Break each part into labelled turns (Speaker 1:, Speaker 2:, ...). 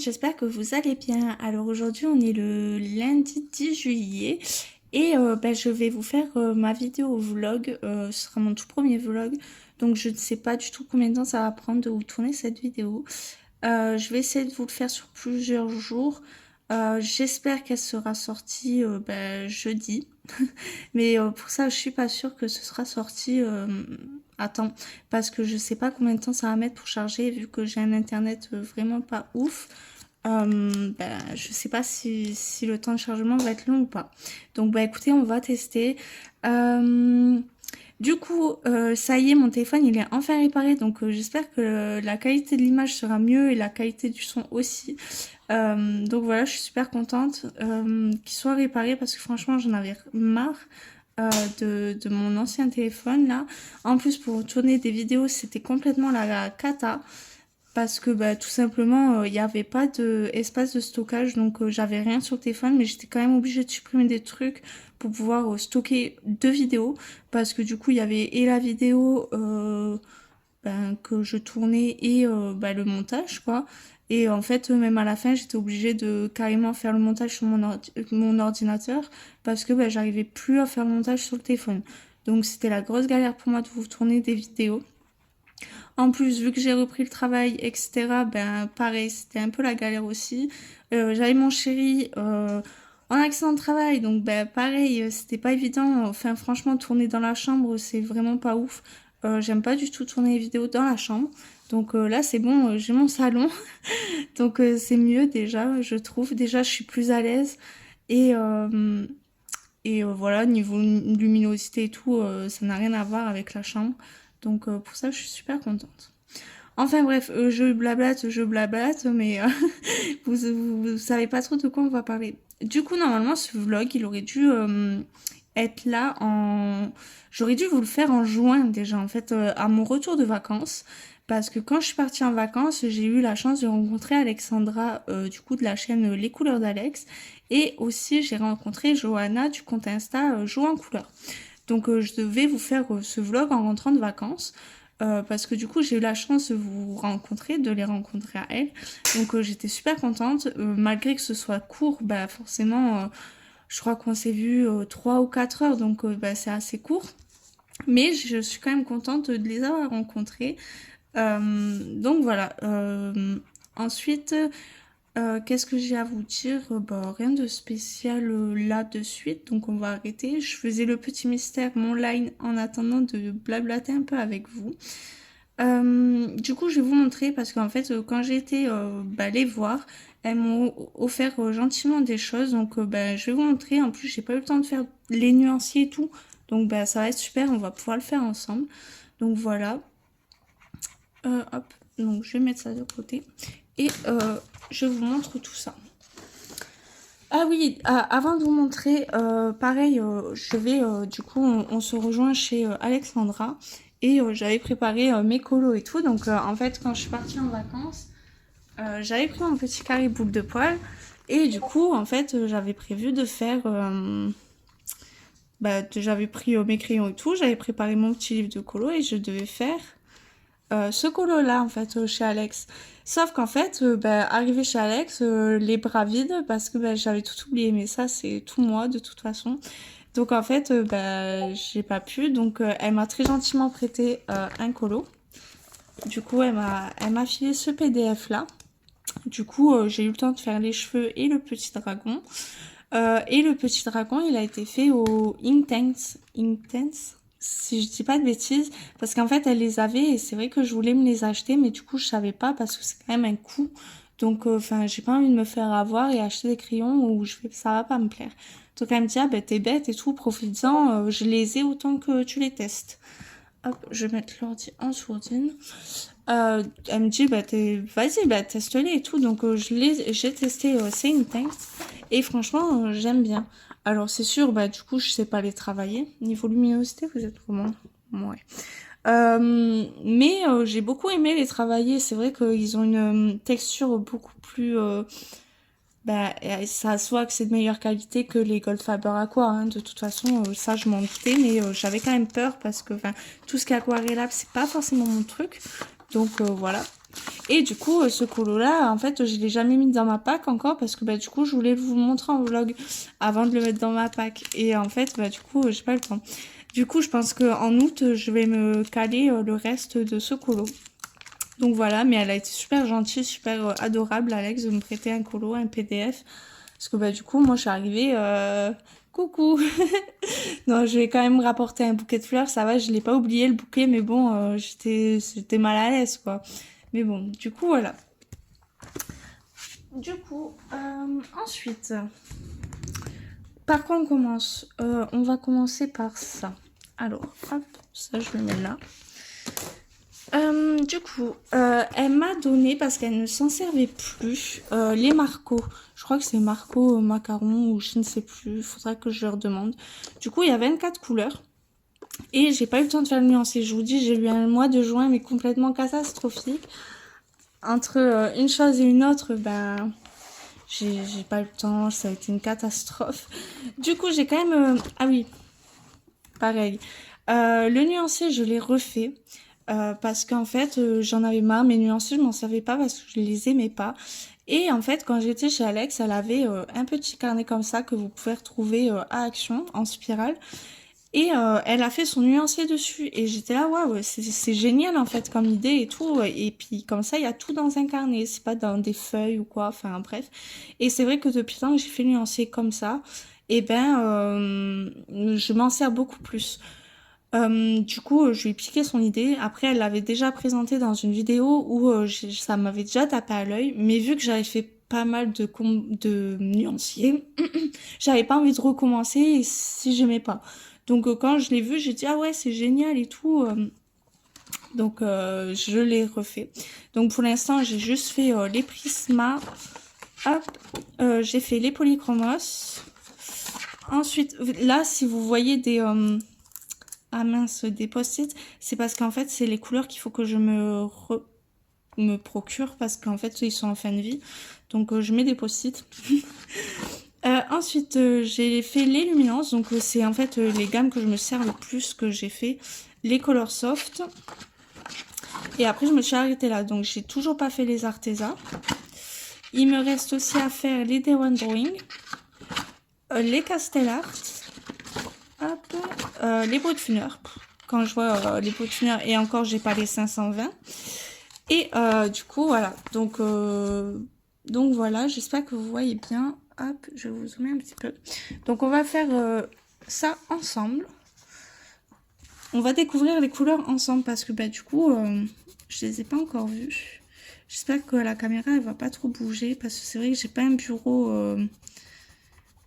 Speaker 1: j'espère que vous allez bien. Alors aujourd'hui on est le lundi 10 juillet et je vais vous faire ma vidéo vlog. Ce sera mon tout premier vlog, donc je ne sais pas du tout combien de temps ça va prendre de vous tourner cette vidéo. Je vais essayer de vous le faire sur plusieurs jours. J'espère qu'elle sera sortie jeudi. Mais pour ça, je suis pas sûre que ce sera sorti à temps. Parce que je sais pas combien de temps ça va mettre pour charger, vu que j'ai un internet vraiment pas ouf. Je sais pas si le temps de chargement va être long ou pas. Donc écoutez, on va tester. Du coup, ça y est, mon téléphone il est enfin réparé, donc j'espère que la qualité de l'image sera mieux et la qualité du son aussi. Donc voilà, je suis super contente qu'il soit réparé parce que franchement j'en avais marre de mon ancien téléphone là. En plus pour tourner des vidéos c'était complètement la cata. Parce que tout simplement il n'y avait pas d'espace de stockage, donc j'avais rien sur le téléphone, mais j'étais quand même obligée de supprimer des trucs pour pouvoir stocker deux vidéos, parce que du coup il y avait et la vidéo que je tournais et le montage quoi. Et en fait même à la fin j'étais obligée de carrément faire le montage sur mon ordinateur, parce que j'arrivais plus à faire le montage sur le téléphone. Donc c'était la grosse galère pour moi de vous tourner des vidéos. En plus, vu que j'ai repris le travail, etc., pareil, c'était un peu la galère aussi. J'avais mon chéri en accident de travail, donc pareil, c'était pas évident. Enfin, franchement, tourner dans la chambre, c'est vraiment pas ouf. J'aime pas du tout tourner les vidéos dans la chambre. Donc là, c'est bon, j'ai mon salon. Donc c'est mieux déjà, je trouve. Déjà, je suis plus à l'aise. Et, voilà, niveau luminosité et tout, ça n'a rien à voir avec la chambre. Donc pour ça, je suis super contente. Enfin bref, je blablate, mais vous savez pas trop de quoi on va parler. Du coup, normalement, ce vlog, il aurait dû être là en... J'aurais dû vous le faire en juin déjà, en fait, à mon retour de vacances. Parce que quand je suis partie en vacances, j'ai eu la chance de rencontrer Alexandra, du coup, de la chaîne Les Couleurs d'Alex. Et aussi, j'ai rencontré Johanna du compte Insta Jo en Couleurs. Donc je devais vous faire ce vlog en rentrant de vacances. Parce que du coup j'ai eu la chance de vous rencontrer, de les rencontrer à elles. Donc j'étais super contente. Malgré que ce soit court, forcément je crois qu'on s'est vu 3 ou 4 heures, donc c'est assez court. Mais je suis quand même contente de les avoir rencontrés. Donc voilà. Ensuite, qu'est-ce que j'ai à vous dire? Rien de spécial là de suite, donc on va arrêter. Je faisais le petit mystère, mon line, en attendant de blablater un peu avec vous. Du coup, je vais vous montrer parce qu'en fait, quand j'ai été les voir, elles m'ont offert gentiment des choses, donc je vais vous montrer. En plus, j'ai pas eu le temps de faire les nuanciers et tout, donc ça va être super, on va pouvoir le faire ensemble. Donc voilà. Hop, donc je vais mettre ça de côté et je vous montre tout ça. Ah oui, avant de vous montrer, pareil, je vais, du coup, on se rejoint chez Alexandra et j'avais préparé mes colos et tout. Donc, en fait, quand je suis partie en vacances, j'avais pris mon petit carré boucle de poil et du coup, en fait, j'avais prévu de faire... j'avais pris mes crayons et tout, j'avais préparé mon petit livre de colo et je devais faire ce colo là en fait chez Alex. Sauf qu'en fait arrivé chez Alex les bras vides parce que j'avais tout oublié, mais ça c'est tout moi de toute façon. Donc en fait j'ai pas pu, donc elle m'a très gentiment prêté un colo. Du coup elle m'a filé ce PDF là. Du coup j'ai eu le temps de faire les cheveux et le petit dragon. Et le petit dragon il a été fait au Inktense, si je dis pas de bêtises, parce qu'en fait elle les avait et c'est vrai que je voulais me les acheter, mais du coup je savais pas parce que c'est quand même un coût. Donc j'ai pas envie de me faire avoir et acheter des crayons où ça va pas me plaire. Donc elle me dit t'es bête et tout, profites-en, je les ai autant que tu les testes. Hop, je vais mettre l'ordi en sourdine. Elle me dit vas-y teste-les et tout, donc j'ai testé ces Inktense et franchement j'aime bien. Alors c'est sûr du coup je sais pas les travailler. Niveau luminosité vous êtes comment? Ouais. Mais j'ai beaucoup aimé les travailler. C'est vrai qu'ils ont une texture beaucoup plus ça se voit que c'est de meilleure qualité que les Goldfaber Aqua, hein. De toute façon ça je m'en doutais, mais j'avais quand même peur parce que tout ce qui est aquarellable c'est pas forcément mon truc, donc voilà. Et du coup, ce colo-là, en fait, je l'ai jamais mis dans ma pack encore parce que bah, du coup, je voulais vous le montrer en vlog avant de le mettre dans ma pack. Et en fait, bah, du coup, j'ai pas le temps. Du coup, je pense qu'en août, je vais me caler le reste de ce colo. Donc voilà, mais elle a été super gentille, super adorable, Alex, de me prêter un colo, un PDF. Parce que bah, du coup, moi, je suis arrivée... Coucou. Non, je vais quand même rapporter un bouquet de fleurs, ça va, je l'ai pas oublié le bouquet, mais bon, j'étais mal à l'aise, quoi. Mais bon, du coup, voilà. Du coup, ensuite, par quoi on commence? On va commencer par ça. Alors, hop, ça je le mets là. Du coup, elle m'a donné, parce qu'elle ne s'en servait plus, les Marco. Je crois que c'est Marco macaron ou je ne sais plus, il faudra que je leur demande. Du coup, il y a 24 couleurs. Et j'ai pas eu le temps de faire le nuancier. Je vous dis, j'ai eu un mois de juin, mais complètement catastrophique. Entre une chose et une autre, ben, j'ai pas eu le temps, ça a été une catastrophe. Du coup, j'ai quand même... Ah oui, pareil. Le nuancier, je l'ai refait. Parce qu'en fait, j'en avais marre. Mes nuanciers, je m'en servais pas parce que je les aimais pas. Et en fait, quand j'étais chez Alex, elle avait un petit carnet comme ça que vous pouvez retrouver à Action, en spirale. Et elle a fait son nuancier dessus. Et j'étais là, waouh, c'est génial en fait comme idée et tout. Et puis comme ça, il y a tout dans un carnet. C'est pas dans des feuilles ou quoi. Enfin bref. Et c'est vrai que depuis le temps que j'ai fait le nuancier comme ça, et ben je m'en sers beaucoup plus. Du coup, je lui ai piqué son idée. Après, elle l'avait déjà présenté dans une vidéo où ça m'avait déjà tapé à l'œil. Mais vu que j'avais fait pas mal de nuanciers, j'avais pas envie de recommencer si j'aimais pas. Donc quand je l'ai vu, j'ai dit ah ouais c'est génial et tout. Donc je l'ai refait. Donc pour l'instant j'ai juste fait les Prisma. Hop, j'ai fait les polychromos. Ensuite là si vous voyez des ah mince des post-it, c'est parce qu'en fait c'est les couleurs qu'il faut que je me procure parce qu'en fait ils sont en fin de vie. Donc je mets des post-it. Ensuite, j'ai fait les luminances, donc c'est en fait les gammes que je me sers le plus que j'ai fait, les Color Soft. Et après, je me suis arrêtée là, donc j'ai toujours pas fait les Arteza. Il me reste aussi à faire les Day One Drawing, les Castel Art, hop, les Boatfuner. Quand je vois les Boatfuner, et encore, j'ai pas les 520. Et du coup, voilà. Donc voilà, j'espère que vous voyez bien. Hop, je vais vous zoomer un petit peu. Donc on va faire ça ensemble. On va découvrir les couleurs ensemble parce que bah du coup, je les ai pas encore vues. J'espère que la caméra elle va pas trop bouger parce que c'est vrai que j'ai pas un bureau.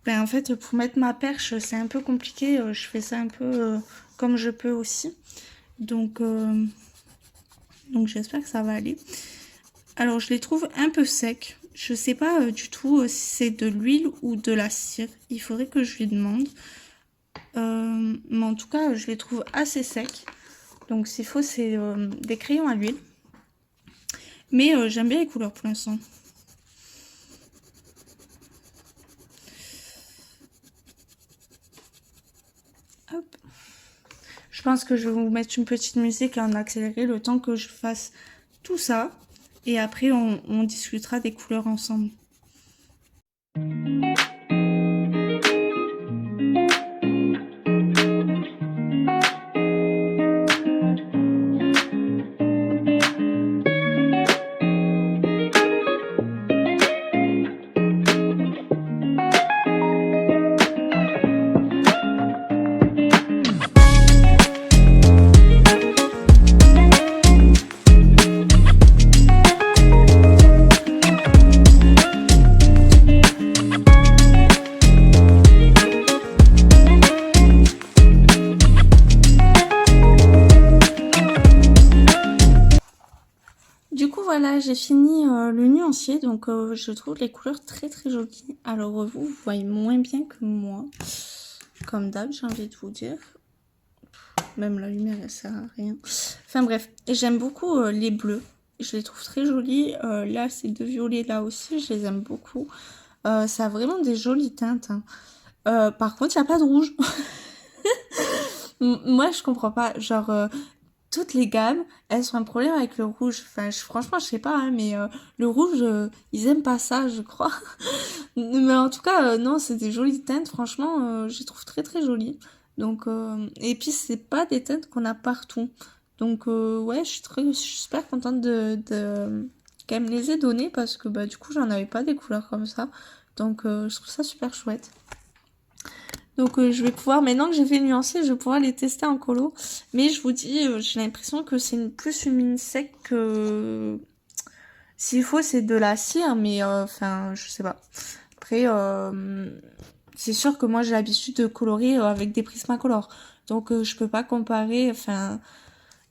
Speaker 1: Ben en fait pour mettre ma perche c'est un peu compliqué. Je fais ça un peu comme je peux aussi. Donc j'espère que ça va aller. Alors je les trouve un peu secs. Je sais pas du tout si c'est de l'huile ou de la cire. Il faudrait que je lui demande. Mais en tout cas, je les trouve assez secs. Donc s'il faut, c'est des crayons à l'huile. Mais j'aime bien les couleurs pour l'instant. Hop. Je pense que je vais vous mettre une petite musique en accéléré le temps que je fasse tout ça. Et après, on discutera des couleurs ensemble. Du coup voilà, j'ai fini le nuancier, donc je trouve les couleurs très très jolies. Alors vous voyez moins bien que moi, comme d'hab j'ai envie de vous dire. Même la lumière elle sert à rien. Enfin bref, j'aime beaucoup les bleus, je les trouve très jolis. Là ces deux violets là aussi, je les aime beaucoup. Ça a vraiment des jolies teintes. Hein. Par contre il n'y a pas de rouge. Moi je comprends pas, genre... toutes les gammes, elles ont un problème avec le rouge. Enfin, franchement, je sais pas, hein, mais le rouge, ils aiment pas ça, je crois. Mais en tout cas, non, c'est des jolies teintes. Franchement, je les trouve très très jolies. Donc, et puis c'est pas des teintes qu'on a partout. Donc, ouais, je suis super contente qu'elle me les ait données parce que bah du coup, j'en avais pas des couleurs comme ça. Donc, je trouve ça super chouette. Donc je vais pouvoir, maintenant que j'ai fait nuancer, je vais pouvoir les tester en colo. Mais je vous dis, j'ai l'impression que c'est plus une mine sec que... S'il faut, c'est de la cire, mais enfin, je sais pas. Après, c'est sûr que moi j'ai l'habitude de colorer avec des Prismacolor. Donc je peux pas comparer, enfin,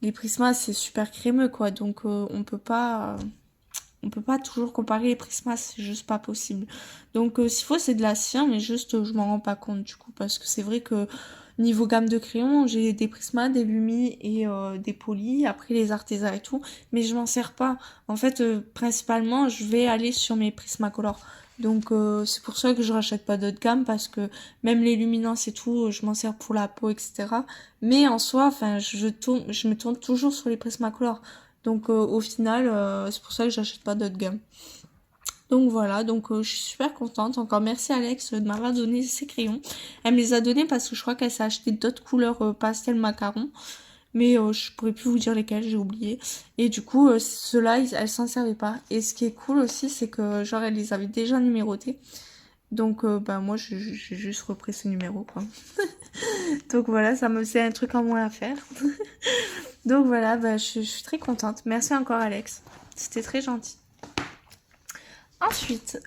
Speaker 1: les Prismas c'est super crémeux quoi. Donc on peut pas toujours comparer les prismas, c'est juste pas possible. Donc s'il faut c'est de la cire, mais juste je m'en rends pas compte du coup parce que c'est vrai que niveau gamme de crayons, j'ai des prismas, des lumis et des polis, après les artésans et tout, mais je m'en sers pas. En fait, principalement, je vais aller sur mes Prismacolor. Donc c'est pour ça que je rachète pas d'autres gammes parce que même les luminances et tout, je m'en sers pour la peau, etc. Mais en soi, enfin, je me tourne toujours sur les Prismacolor. Donc au final, c'est pour ça que j'achète pas d'autres gammes. Donc voilà, donc je suis super contente. Encore merci Alex de m'avoir donné ces crayons. Elle me les a donnés parce que je crois qu'elle s'est acheté d'autres couleurs pastel macaron. Mais je pourrais plus vous dire lesquelles, j'ai oublié. Et du coup, ceux-là, elle s'en servait pas. Et ce qui est cool aussi, c'est que genre elle les avait déjà numérotés. Donc bah moi j'ai juste repris ces numéros quoi. Donc voilà, ça me faisait un truc en moins à faire. Donc voilà, bah, je suis très contente. Merci encore Alex. C'était très gentil. Ensuite,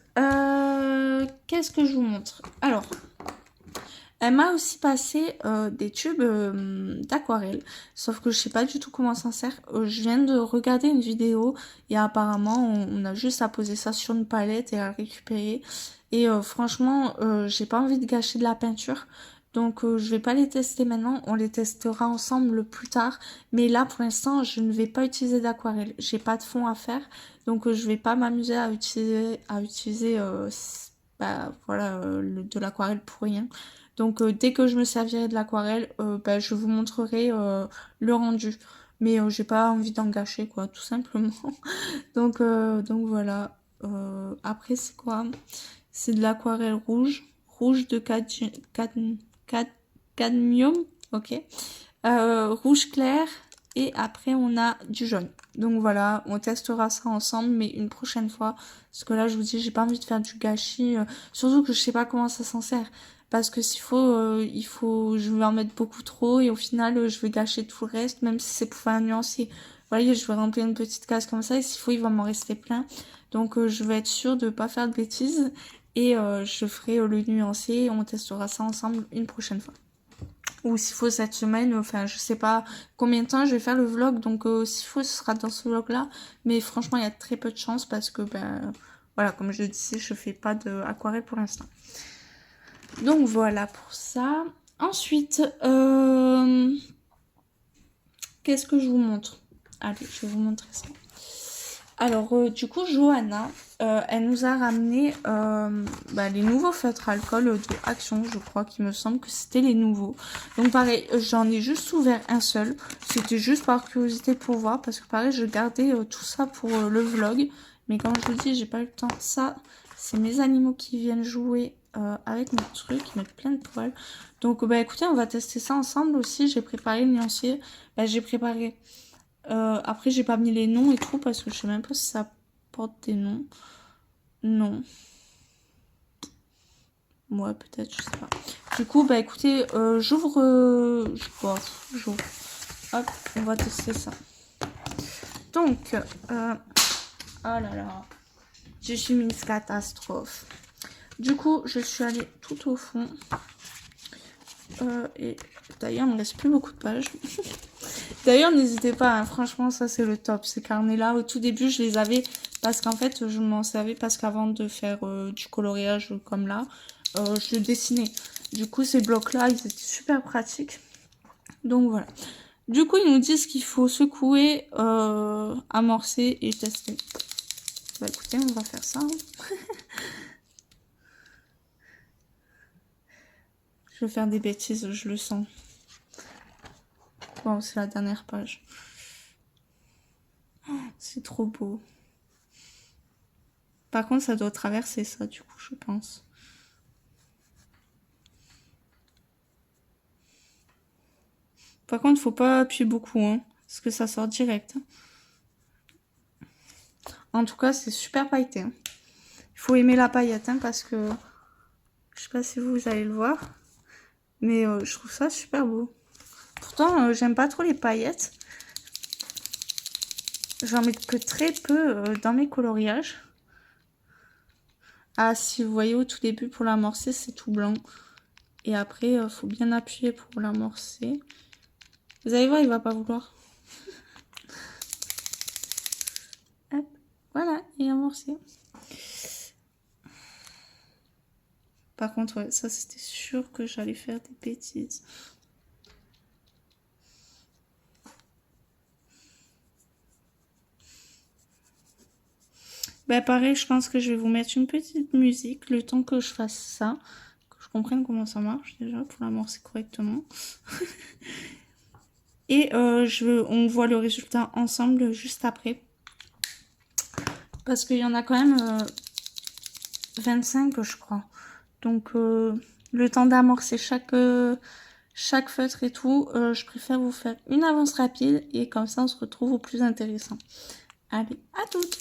Speaker 1: qu'est-ce que je vous montre? Alors, elle m'a aussi passé des tubes d'aquarelle. Sauf que je sais pas du tout comment s'en sert. Je viens de regarder une vidéo et apparemment on a juste à poser ça sur une palette et à le récupérer. Et franchement, j'ai pas envie de gâcher de la peinture. Donc je vais pas les tester maintenant, on les testera ensemble plus tard. Mais là pour l'instant je ne vais pas utiliser d'aquarelle. J'ai pas de fond à faire. Donc je vais pas m'amuser à utiliser bah, voilà, de l'aquarelle pour rien. Donc dès que je me servirai de l'aquarelle, bah, je vous montrerai le rendu. Mais j'ai pas envie d'en gâcher quoi, tout simplement. Donc voilà. Après c'est quoi? C'est de l'aquarelle rouge. Rouge de cadmium. Ok. Rouge clair. Et après on a du jaune. Donc voilà, on testera ça ensemble, mais une prochaine fois. Parce que là, je vous dis, j'ai pas envie de faire du gâchis. Surtout que je sais pas comment ça s'en sert. Parce que s'il faut, je vais en mettre beaucoup trop et au final, je vais gâcher tout le reste, même si c'est pour faire un nuancier. Vous voyez, je vais remplir une petite case comme ça et s'il faut, il va m'en rester plein. Donc, je vais être sûre de pas faire de bêtises et je ferai le nuancier et on testera ça ensemble une prochaine fois. Ou s'il faut cette semaine, enfin je sais pas combien de temps je vais faire le vlog, donc s'il faut ce sera dans ce vlog là, mais franchement il y a très peu de chance parce que ben voilà comme je le disais je fais pas d'aquarelle pour l'instant. Donc voilà pour ça. Ensuite, qu'est-ce que je vous montre? Allez, je vais vous montrer ça. Alors, du coup, Johanna, elle nous a ramené les nouveaux feutres alcool de Action, je crois qu'il me semble que c'était les nouveaux. Donc pareil, j'en ai juste ouvert un seul. C'était juste par curiosité pour voir, parce que pareil, je gardais tout ça pour le vlog. Mais comme je vous dis, j'ai pas eu le temps. Ça, c'est mes animaux qui viennent jouer avec mes trucs, ils mettent plein de poils. Donc bah écoutez, on va tester ça ensemble aussi. J'ai préparé le nuancier. Bah, j'ai préparé... après, j'ai pas mis les noms et tout parce que je sais même pas si ça porte des noms. Non. Ouais, peut-être, je sais pas. Du coup, bah écoutez, j'ouvre. J'ouvre. Hop, on va tester ça. Donc, oh là là, je suis une catastrophe. Du coup, je suis allée tout au fond. Et d'ailleurs, il me reste plus beaucoup de pages. D'ailleurs, n'hésitez pas, hein, franchement, ça c'est le top. Ces carnets-là, au tout début, je les avais parce qu'en fait, je m'en servais parce qu'avant de faire du coloriage comme là, je dessinais. Du coup, ces blocs-là, ils étaient super pratiques. Donc voilà. Du coup, ils nous disent qu'il faut secouer, amorcer et tester. Bah écoutez, on va faire ça. Je vais faire des bêtises, je le sens. Bon, c'est la dernière page. Oh, c'est trop beau. Par contre, ça doit traverser ça, du coup, je pense. Par contre, faut pas appuyer beaucoup, hein, parce que ça sort direct. En tout cas, c'est super pailleté. Hein. Il faut aimer la paillette, hein, parce que... Je sais pas si vous allez le voir. Mais je trouve ça super beau. Pourtant, j'aime pas trop les paillettes. J'en mets que très peu dans mes coloriages. Ah, si vous voyez au tout début, pour l'amorcer, c'est tout blanc. Et après, faut bien appuyer pour l'amorcer. Vous allez voir, il va pas vouloir. Hop, voilà, il est amorcé. Par contre, ouais, ça, c'était sûr que j'allais faire des bêtises. Bah pareil, je pense que je vais vous mettre une petite musique le temps que je fasse ça. Que je comprenne comment ça marche déjà pour l'amorcer correctement. Et on voit le résultat ensemble juste après. Parce qu'il y en a quand même 25 je crois. Donc le temps d'amorcer chaque feutre et tout, je préfère vous faire une avance rapide. Et comme ça on se retrouve au plus intéressant. Allez, à toutes!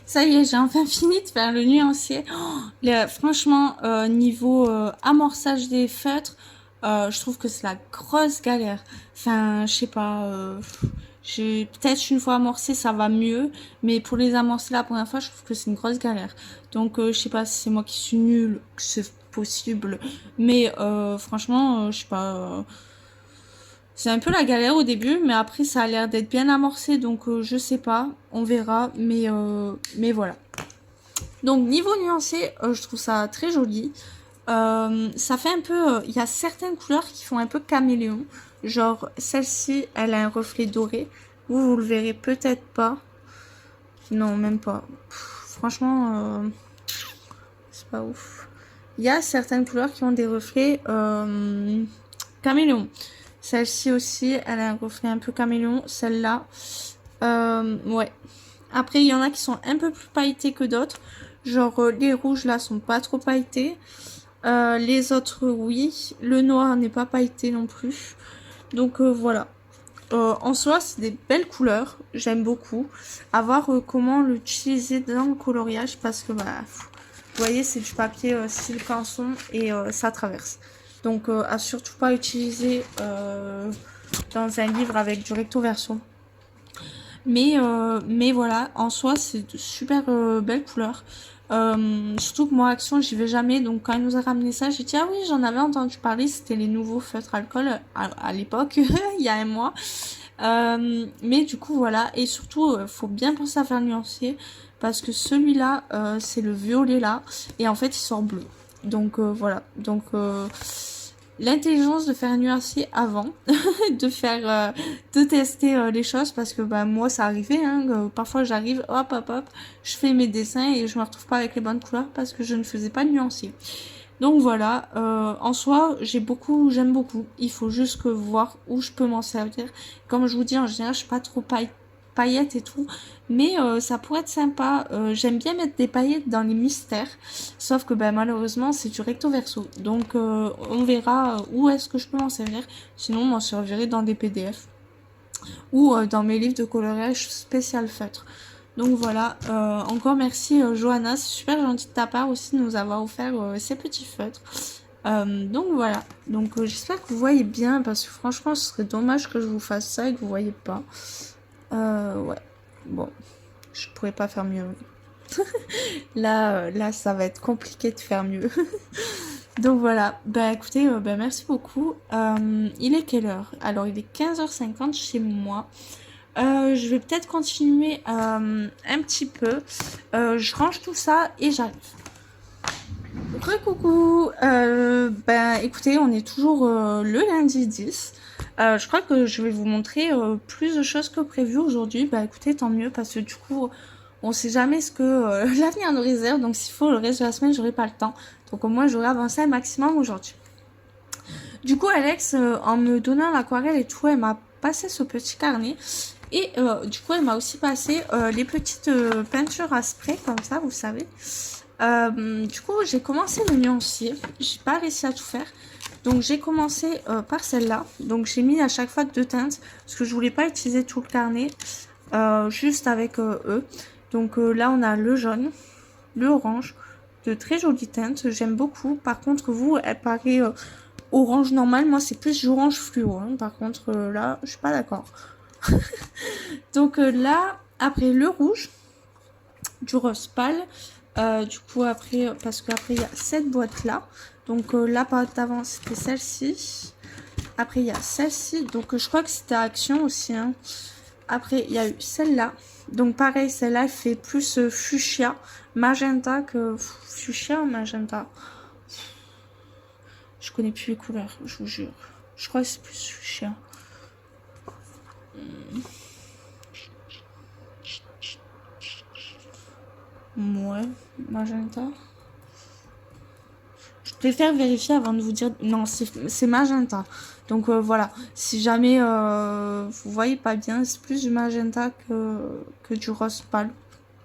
Speaker 1: Ça y est, j'ai enfin fini de faire le nuancier. Oh, franchement, niveau amorçage des feutres, je trouve que c'est la grosse galère. Enfin, je sais pas, j'ai peut-être une fois amorcé, ça va mieux. Mais pour les amorcer la première fois, je trouve que c'est une grosse galère. Donc, je sais pas si c'est moi qui suis nulle, que c'est possible. Mais franchement, je sais pas... c'est un peu la galère au début, mais après ça a l'air d'être bien amorcé, donc je sais pas, on verra, mais voilà. Donc niveau nuancé, je trouve ça très joli. Ça fait un peu, il y a certaines couleurs qui font un peu caméléon, genre celle-ci, elle a un reflet doré. Vous le verrez peut-être pas. Non, même pas. Franchement, c'est pas ouf. Il y a certaines couleurs qui ont des reflets caméléon. Celle-ci aussi, elle a un reflet un peu caméléon. Celle-là, ouais. Après, il y en a qui sont un peu plus pailletées que d'autres. Genre, les rouges, là, sont pas trop pailletés. Les autres, oui. Le noir n'est pas pailleté non plus. Donc, voilà. En soi, c'est des belles couleurs. J'aime beaucoup. À voir comment l'utiliser dans le coloriage. Parce que, bah, vous voyez, c'est du papier style canson et ça traverse. Donc, à surtout pas utiliser dans un livre avec du recto verso. Mais voilà, en soi, c'est de super belles couleurs. Surtout que moi, Action, j'y vais jamais. Donc, quand elle nous a ramené ça, j'ai dit, ah oui, j'en avais entendu parler. C'était les nouveaux feutres alcool à l'époque, il y a un mois. Mais du coup, voilà. Et surtout, faut bien penser à faire nuancer. Parce que celui-là, c'est le violet là. Et en fait, il sort bleu. Donc, voilà. Donc, l'intelligence de faire un nuancier avant, de tester les choses, parce que bah, moi ça arrivait, hein, parfois j'arrive, hop, je fais mes dessins et je me retrouve pas avec les bonnes couleurs parce que je ne faisais pas de nuancier. Donc voilà, en soi j'aime beaucoup, il faut juste que voir où je peux m'en servir. Comme je vous dis, en général je suis pas trop paillettes et tout, mais ça pourrait être sympa. J'aime bien mettre des paillettes dans les mystères, sauf que ben, malheureusement c'est du recto verso, donc on verra où est-ce que je peux m'en servir. Sinon m'en servirai dans des PDF ou dans mes livres de coloriage spécial feutre. Donc voilà, encore merci Johanna, c'est super gentil de ta part aussi de nous avoir offert ces petits feutres. Donc voilà, donc j'espère que vous voyez bien, parce que franchement ce serait dommage que je vous fasse ça et que vous voyez pas. Ouais, bon, je pourrais pas faire mieux. Là ça va être compliqué de faire mieux. Donc voilà, bah écoutez, bah, merci beaucoup. Il est quelle heure? Alors il est 15h50 chez moi. Je vais peut-être continuer un petit peu. Je range tout ça et j'arrive. Coucou, ben écoutez, on est toujours le lundi 10. Je crois que je vais vous montrer plus de choses que prévu aujourd'hui. Bah écoutez, tant mieux, parce que du coup, on sait jamais ce que l'avenir nous réserve. Donc s'il faut le reste de la semaine, j'aurai pas le temps. Donc au moins, j'aurai avancé un maximum aujourd'hui. Du coup, Alex, en me donnant l'aquarelle et tout, elle m'a passé ce petit carnet. Et du coup, elle m'a aussi passé les petites peintures à spray, comme ça, vous savez. Du coup, j'ai commencé le nuancier. J'ai pas réussi à tout faire. Donc, j'ai commencé par celle-là. Donc, j'ai mis à chaque fois 2 teintes. Parce que je voulais pas utiliser tout le carnet. Juste avec eux. Donc, là, on a le jaune, le orange. De très jolies teintes. J'aime beaucoup. Par contre, vous, elle paraît orange normal. Moi, c'est plus orange fluo. Hein. Par contre, là, je suis pas d'accord. Donc, là, après le rouge. Du rose pâle. Du coup après, parce qu'après il y a cette boîte là, donc la boîte d'avant c'était celle-ci, après il y a celle-ci, donc je crois que c'était Action aussi, hein. Après il y a eu celle-là, donc pareil, celle-là elle fait plus fuchsia, magenta que fuchsia ou magenta, je connais plus les couleurs, je vous jure, je crois que c'est plus fuchsia. Ouais, magenta. Je préfère vérifier avant de vous dire. Non, c'est magenta. Donc voilà, si jamais vous voyez pas bien, c'est plus du magenta que du rose pâle.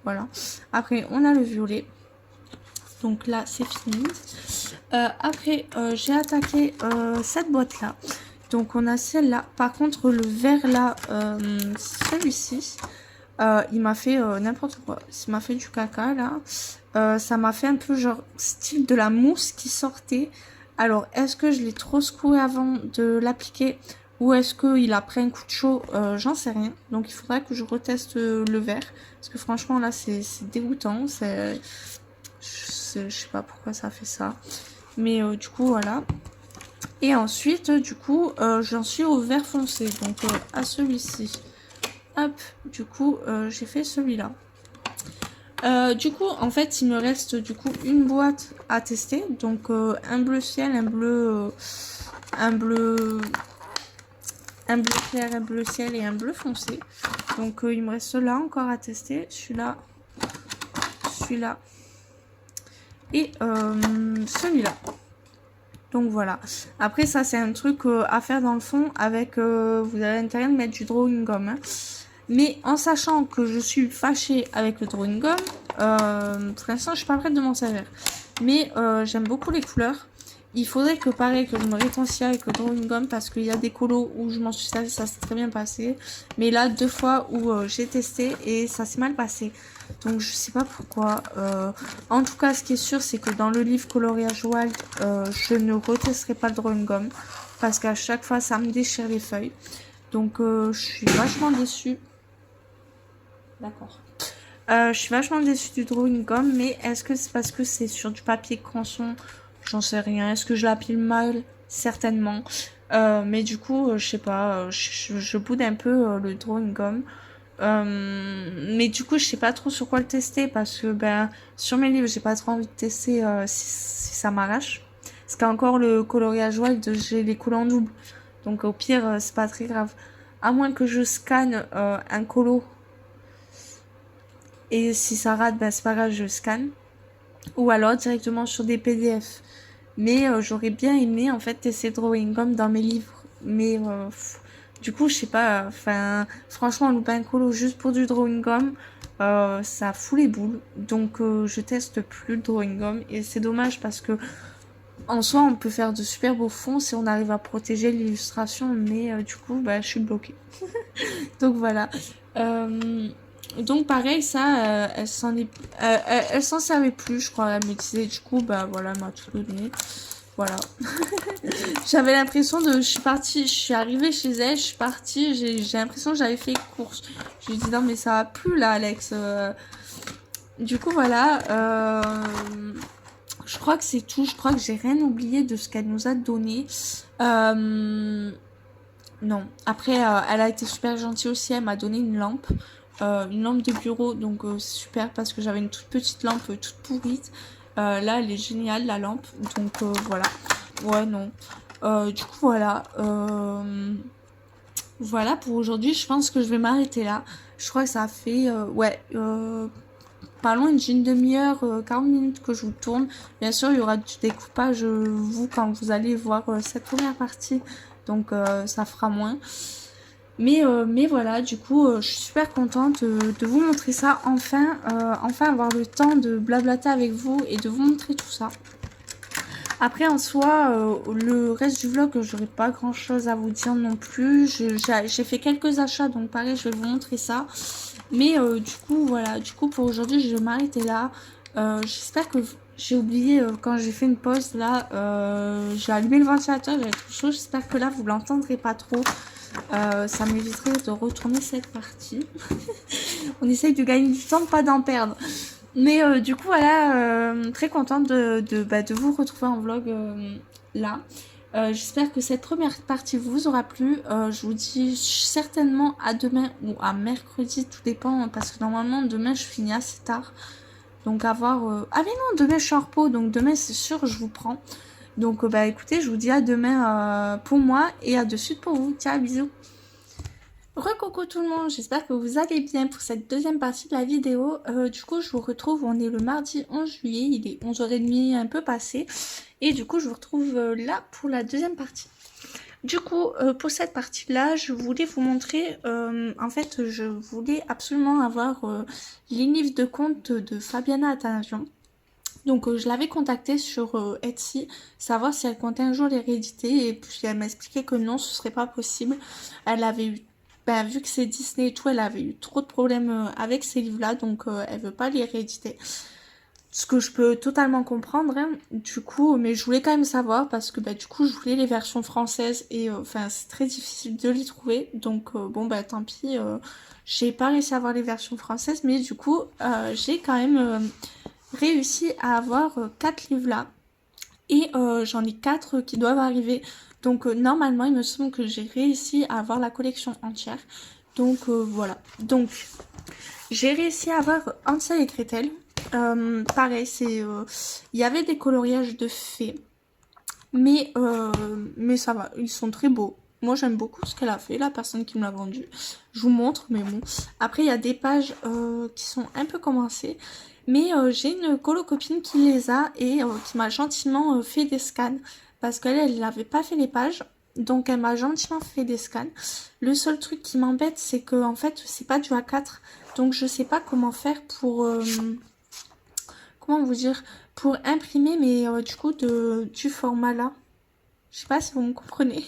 Speaker 1: Voilà. Après, on a le violet. Donc là, c'est fini. Après, j'ai attaqué cette boîte-là. Donc on a celle-là. Par contre, le vert là, celui-ci, il m'a fait n'importe quoi. Il m'a fait du caca là. Ça m'a fait un peu genre style de la mousse qui sortait. Alors, est-ce que je l'ai trop secoué avant de l'appliquer ou est-ce qu'il a pris un coup de chaud? J'en sais rien. Donc, il faudra que je reteste le vert. Parce que franchement, là, c'est dégoûtant. Je sais pas pourquoi ça fait ça. Mais du coup, voilà. Et ensuite, du coup, j'en suis au vert foncé. Donc, à celui-ci. Hop, du coup, j'ai fait celui-là. Du coup, en fait, il me reste du coup une boîte à tester. Donc, un bleu ciel, un bleu clair, un bleu ciel et un bleu foncé. Donc, il me reste là encore à tester. Celui-là et celui-là. Donc voilà. Après ça c'est un truc à faire dans le fond avec vous avez intérêt de mettre du drawing gum. Hein. Mais en sachant que je suis fâchée avec le drawing gum, pour l'instant je suis pas prête de m'en servir. Mais j'aime beaucoup les couleurs. Il faudrait que pareil que je me réconcilie avec le drawing gum parce qu'il y a des colos où je m'en suis servi, ça s'est très bien passé. Mais là 2 fois où j'ai testé et ça s'est mal passé. Donc je sais pas pourquoi. En tout cas ce qui est sûr c'est que dans le livre Coloriage Wild, je ne retesterai pas le drawing gum. Parce qu'à chaque fois ça me déchire les feuilles. Donc je suis vachement déçue. D'accord. Je suis vachement déçue du drawing gum, mais est-ce que c'est parce que c'est sur du papier crançon? J'en sais rien. Est-ce que je l'appuie mal? Certainement. Mais du coup, je sais pas, je boude un peu le drawing gum. Mais du coup, je sais pas trop sur quoi le tester parce que ben sur mes livres, j'ai pas trop envie de tester si ça m'arrache. Parce qu'encore le coloriage wild, j'ai les colos en double. Donc au pire, c'est pas très grave. À moins que je scanne un colo. Et si ça rate, ben c'est pas grave, je scanne. Ou alors directement sur des PDF. Mais j'aurais bien aimé en fait tester drawing gum dans mes livres. Mais du coup, je sais pas. Enfin, franchement, louper un colo juste pour du drawing gum, ça fout les boules. Donc, je teste plus le drawing gum. Et c'est dommage parce que en soi, on peut faire de super beaux fonds si on arrive à protéger l'illustration. Mais du coup, bah, je suis bloquée. Donc voilà. Donc pareil, ça, elle s'en servait plus, je crois. Elle me disait, du coup, bah voilà, elle m'a tout donné. Voilà. J'avais l'impression de... Je suis partie, je suis arrivée chez elle, je suis partie, j'ai l'impression que j'avais fait course. Je lui ai dit non mais ça va plus là Alex. Du coup voilà. Je crois que c'est tout. Je crois que j'ai rien oublié de ce qu'elle nous a donné. Non. Après, elle a été super gentille aussi. Elle m'a donné une lampe. Une lampe de bureau. Donc c'est super parce que j'avais une toute petite lampe toute pourrite. Là, elle est géniale la lampe. Donc voilà. Ouais, non. Du coup, voilà. Voilà pour aujourd'hui. Je pense que je vais m'arrêter là. Je crois que ça fait... ouais. Pas loin d'une demi-heure, 40 minutes que je vous tourne. Bien sûr, il y aura du découpage, vous, quand vous allez voir cette première partie. Donc, ça fera moins. Mais voilà, du coup, je suis super contente de vous montrer ça. Enfin, enfin avoir le temps de blablater avec vous et de vous montrer tout ça. Après, en soi, le reste du vlog, j'aurais pas grand chose à vous dire non plus. J'ai fait quelques achats, donc pareil, je vais vous montrer ça. Mais du coup, voilà. Du coup, pour aujourd'hui, je vais m'arrêter là. J'espère que j'ai oublié quand j'ai fait une pause là. J'ai allumé le ventilateur, j'avais trop chaud. J'espère que là, vous l'entendrez pas trop. Ça m'éviterait de retourner cette partie. On essaye de gagner du temps, pas d'en perdre. Mais du coup, voilà, très contente de vous retrouver en vlog là. J'espère que cette première partie vous aura plu. Je vous dis certainement à demain ou à mercredi, tout dépend, parce que normalement demain je finis assez tard. Donc à voir... Ah mais non, demain je suis en repos, donc demain c'est sûr je vous prends. Donc bah écoutez, je vous dis à demain pour moi et à de suite pour vous. Ciao, bisous. Recoucou tout le monde, j'espère que vous allez bien pour cette deuxième partie de la vidéo. Du coup, je vous retrouve, on est le mardi 11 juillet, il est 11h30, un peu passé. Et du coup, je vous retrouve là pour la deuxième partie. Du coup, pour cette partie-là, je voulais vous montrer, en fait, je voulais absolument avoir les livres de compte de Fabiana Athanasiou. Donc je l'avais contactée sur Etsy, savoir si elle comptait un jour les rééditer, et puis elle m'a expliqué que non, ce serait pas possible. Elle avait eu, ben, vu que c'est Disney et tout, elle avait eu trop de problèmes avec ces livres-là, donc elle veut pas les rééditer. Ce que je peux totalement comprendre, hein, du coup, mais je voulais quand même savoir parce que bah, du coup je voulais les versions françaises et enfin c'est très difficile de les trouver, donc bon bah tant pis, j'ai pas réussi à avoir les versions françaises, mais du coup j'ai quand même réussi à avoir 4 livres là et j'en ai 4 qui doivent arriver, donc normalement il me semble que j'ai réussi à avoir la collection entière, donc voilà. Donc j'ai réussi à avoir Hansel et Gretel. Pareil, c'est il y avait des coloriages de fées, mais ça va, ils sont très beaux. Moi j'aime beaucoup ce qu'elle a fait, la personne qui me l'a vendu. Je vous montre, mais bon. Après il y a des pages qui sont un peu commencées, mais j'ai une copine qui les a et qui m'a gentiment fait des scans parce qu'elle n'avait pas fait les pages. Donc elle m'a gentiment fait des scans. Le seul truc qui m'embête, c'est que en fait c'est pas du A4, donc je sais pas comment faire pour comment vous dire, pour imprimer, mais du coup du format là. Je sais pas si vous me comprenez.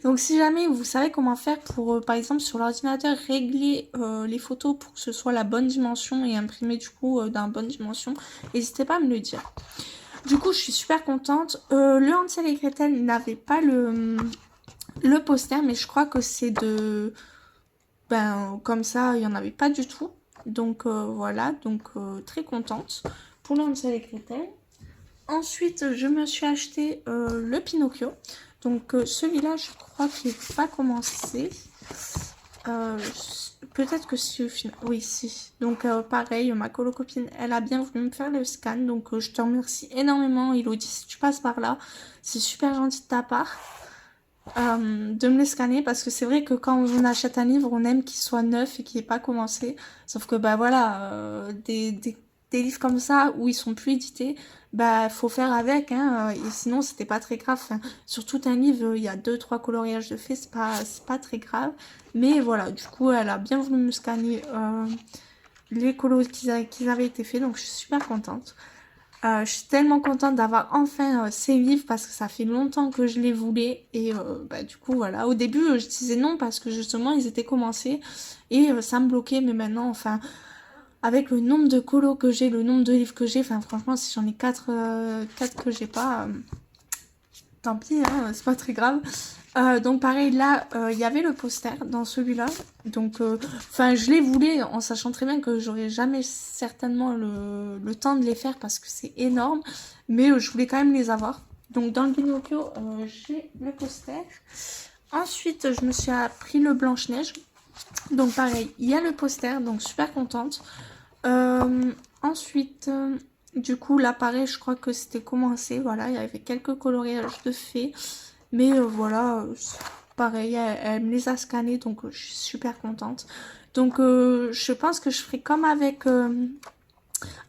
Speaker 1: Donc si jamais vous savez comment faire pour, par exemple sur l'ordinateur, régler les photos pour que ce soit la bonne dimension et imprimer du coup dans la bonne dimension, n'hésitez pas à me le dire. Du coup, je suis super contente. Le Hansel et Gretel n'avait pas le poster, mais je crois que c'est de... Ben, comme ça, il n'y en avait pas du tout. Donc voilà, donc très contente pour le Hansel et Gretel. Ensuite, je me suis acheté le Pinocchio. Donc celui-là, je crois qu'il n'est pas commencé. Peut-être que si au final... Oui, si. Donc pareil, ma copine, elle a bien voulu me faire le scan. Donc je te remercie énormément, Elodie, si tu passes par là. C'est super gentil de ta part de me les scanner. Parce que c'est vrai que quand on achète un livre, on aime qu'il soit neuf et qu'il n'ait pas commencé. Sauf que bah voilà, des livres comme ça où ils sont plus édités, bah faut faire avec, hein, et sinon c'était pas très grave. Enfin, sur tout un livre, il y a 2-3 coloriages de faits, c'est pas très grave. Mais voilà, du coup, elle a bien voulu me scanner les colos qui avaient été faits, donc je suis super contente. Je suis tellement contente d'avoir enfin ces livres parce que ça fait longtemps que je les voulais et bah, du coup voilà, au début je disais non parce que justement ils étaient commencés et ça me bloquait, mais maintenant enfin avec le nombre de colos que j'ai, le nombre de livres que j'ai, enfin franchement si j'en ai 4 que j'ai pas, tant pis, hein, c'est pas très grave. Donc pareil, là, il y avait le poster dans celui-là. Donc, enfin, je les voulais en sachant très bien que j'aurais jamais certainement le temps de les faire parce que c'est énorme. Mais je voulais quand même les avoir. Donc dans le Pinocchio, j'ai le poster. Ensuite, je me suis pris le Blanche-Neige. Donc pareil, il y a le poster, donc super contente. Ensuite, du coup, là pareil, je crois que c'était commencé. Voilà, il y avait quelques coloriages de fées. Mais voilà, pareil, elle me les a scannés, donc je suis super contente. Donc je pense que je ferai comme avec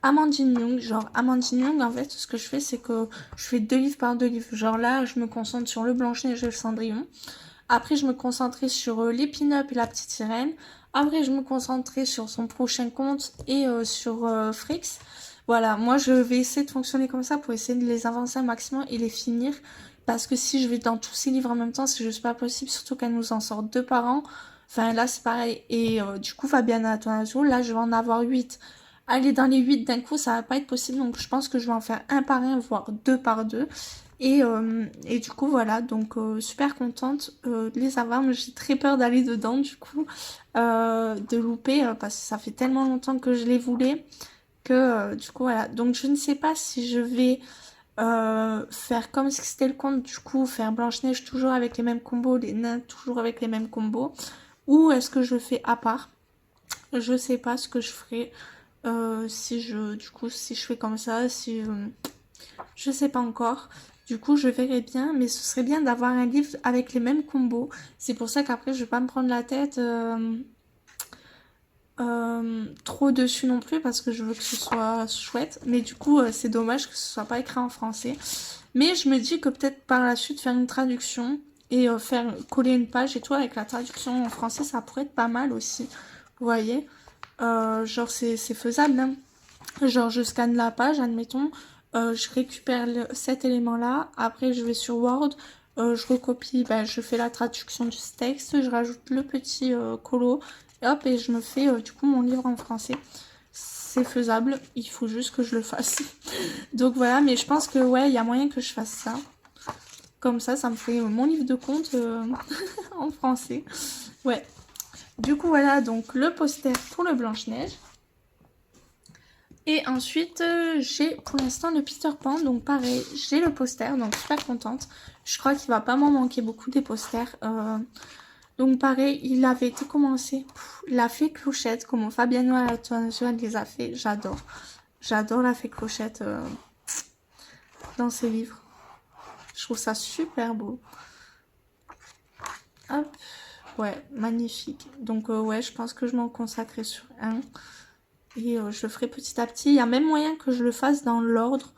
Speaker 1: Amandine Young. Genre Amandine Young, en fait, ce que je fais, c'est que je fais 2 livres par 2 livres. Genre là, je me concentre sur le Blanche-Neige et le Cendrillon. Après, je me concentrais sur les pin-up et la petite sirène. Après, je me concentrais sur son prochain conte et sur Frix. Voilà, moi, je vais essayer de fonctionner comme ça pour essayer de les avancer un maximum et les finir. Parce que si je vais dans tous ces livres en même temps, c'est juste pas possible. Surtout qu'elle nous en sort 2 par an. Enfin, là, c'est pareil. Et du coup, Fabiana Attanasio, là, je vais en avoir 8. Aller dans les 8 d'un coup, ça va pas être possible. Donc, je pense que je vais en faire un par un, voire 2 par 2. Et du coup, voilà, donc super contente de les avoir. Mais j'ai très peur d'aller dedans, du coup, de louper, parce que ça fait tellement longtemps que je les voulais que, du coup, voilà. Donc, je ne sais pas si je vais faire comme si c'était le conte, du coup, faire Blanche-Neige toujours avec les mêmes combos, les nains toujours avec les mêmes combos, ou est-ce que je le fais à part. Je sais pas ce que je ferai si si je fais comme ça, si je sais pas encore. Du coup, je verrai bien, mais ce serait bien d'avoir un livre avec les mêmes combos. C'est pour ça qu'après, je vais pas me prendre la tête trop dessus non plus, parce que je veux que ce soit chouette. Mais du coup, c'est dommage que ce soit pas écrit en français. Mais je me dis que peut-être par la suite, faire une traduction et faire coller une page et tout avec la traduction en français, ça pourrait être pas mal aussi. Vous voyez, genre c'est faisable, hein. Genre, je scanne la page, admettons, je récupère cet élément-là, après je vais sur Word, je recopie, ben, je fais la traduction du texte, je rajoute le petit colo, et hop, et je me fais du coup mon livre en français. C'est faisable, il faut juste que je le fasse. Donc voilà, mais je pense que ouais, il y a moyen que je fasse ça. Comme ça me fait mon livre de contes en français. Ouais. Du coup, voilà, donc le poster pour le Blanche-Neige. Et ensuite, j'ai pour l'instant le Peter Pan, donc pareil, j'ai le poster, donc super contente. Je crois qu'il va pas m'en manquer beaucoup des posters. Donc pareil, il avait été commencé. La Fée Clochette, comment Fabiano Attanasio les a fait, j'adore. J'adore la Fée Clochette dans ses livres. Je trouve ça super beau. Hop, ouais, magnifique. Donc ouais, je pense que je m'en consacrerai sur un. Et je le ferai petit à petit. Il y a même moyen que je le fasse dans l'ordre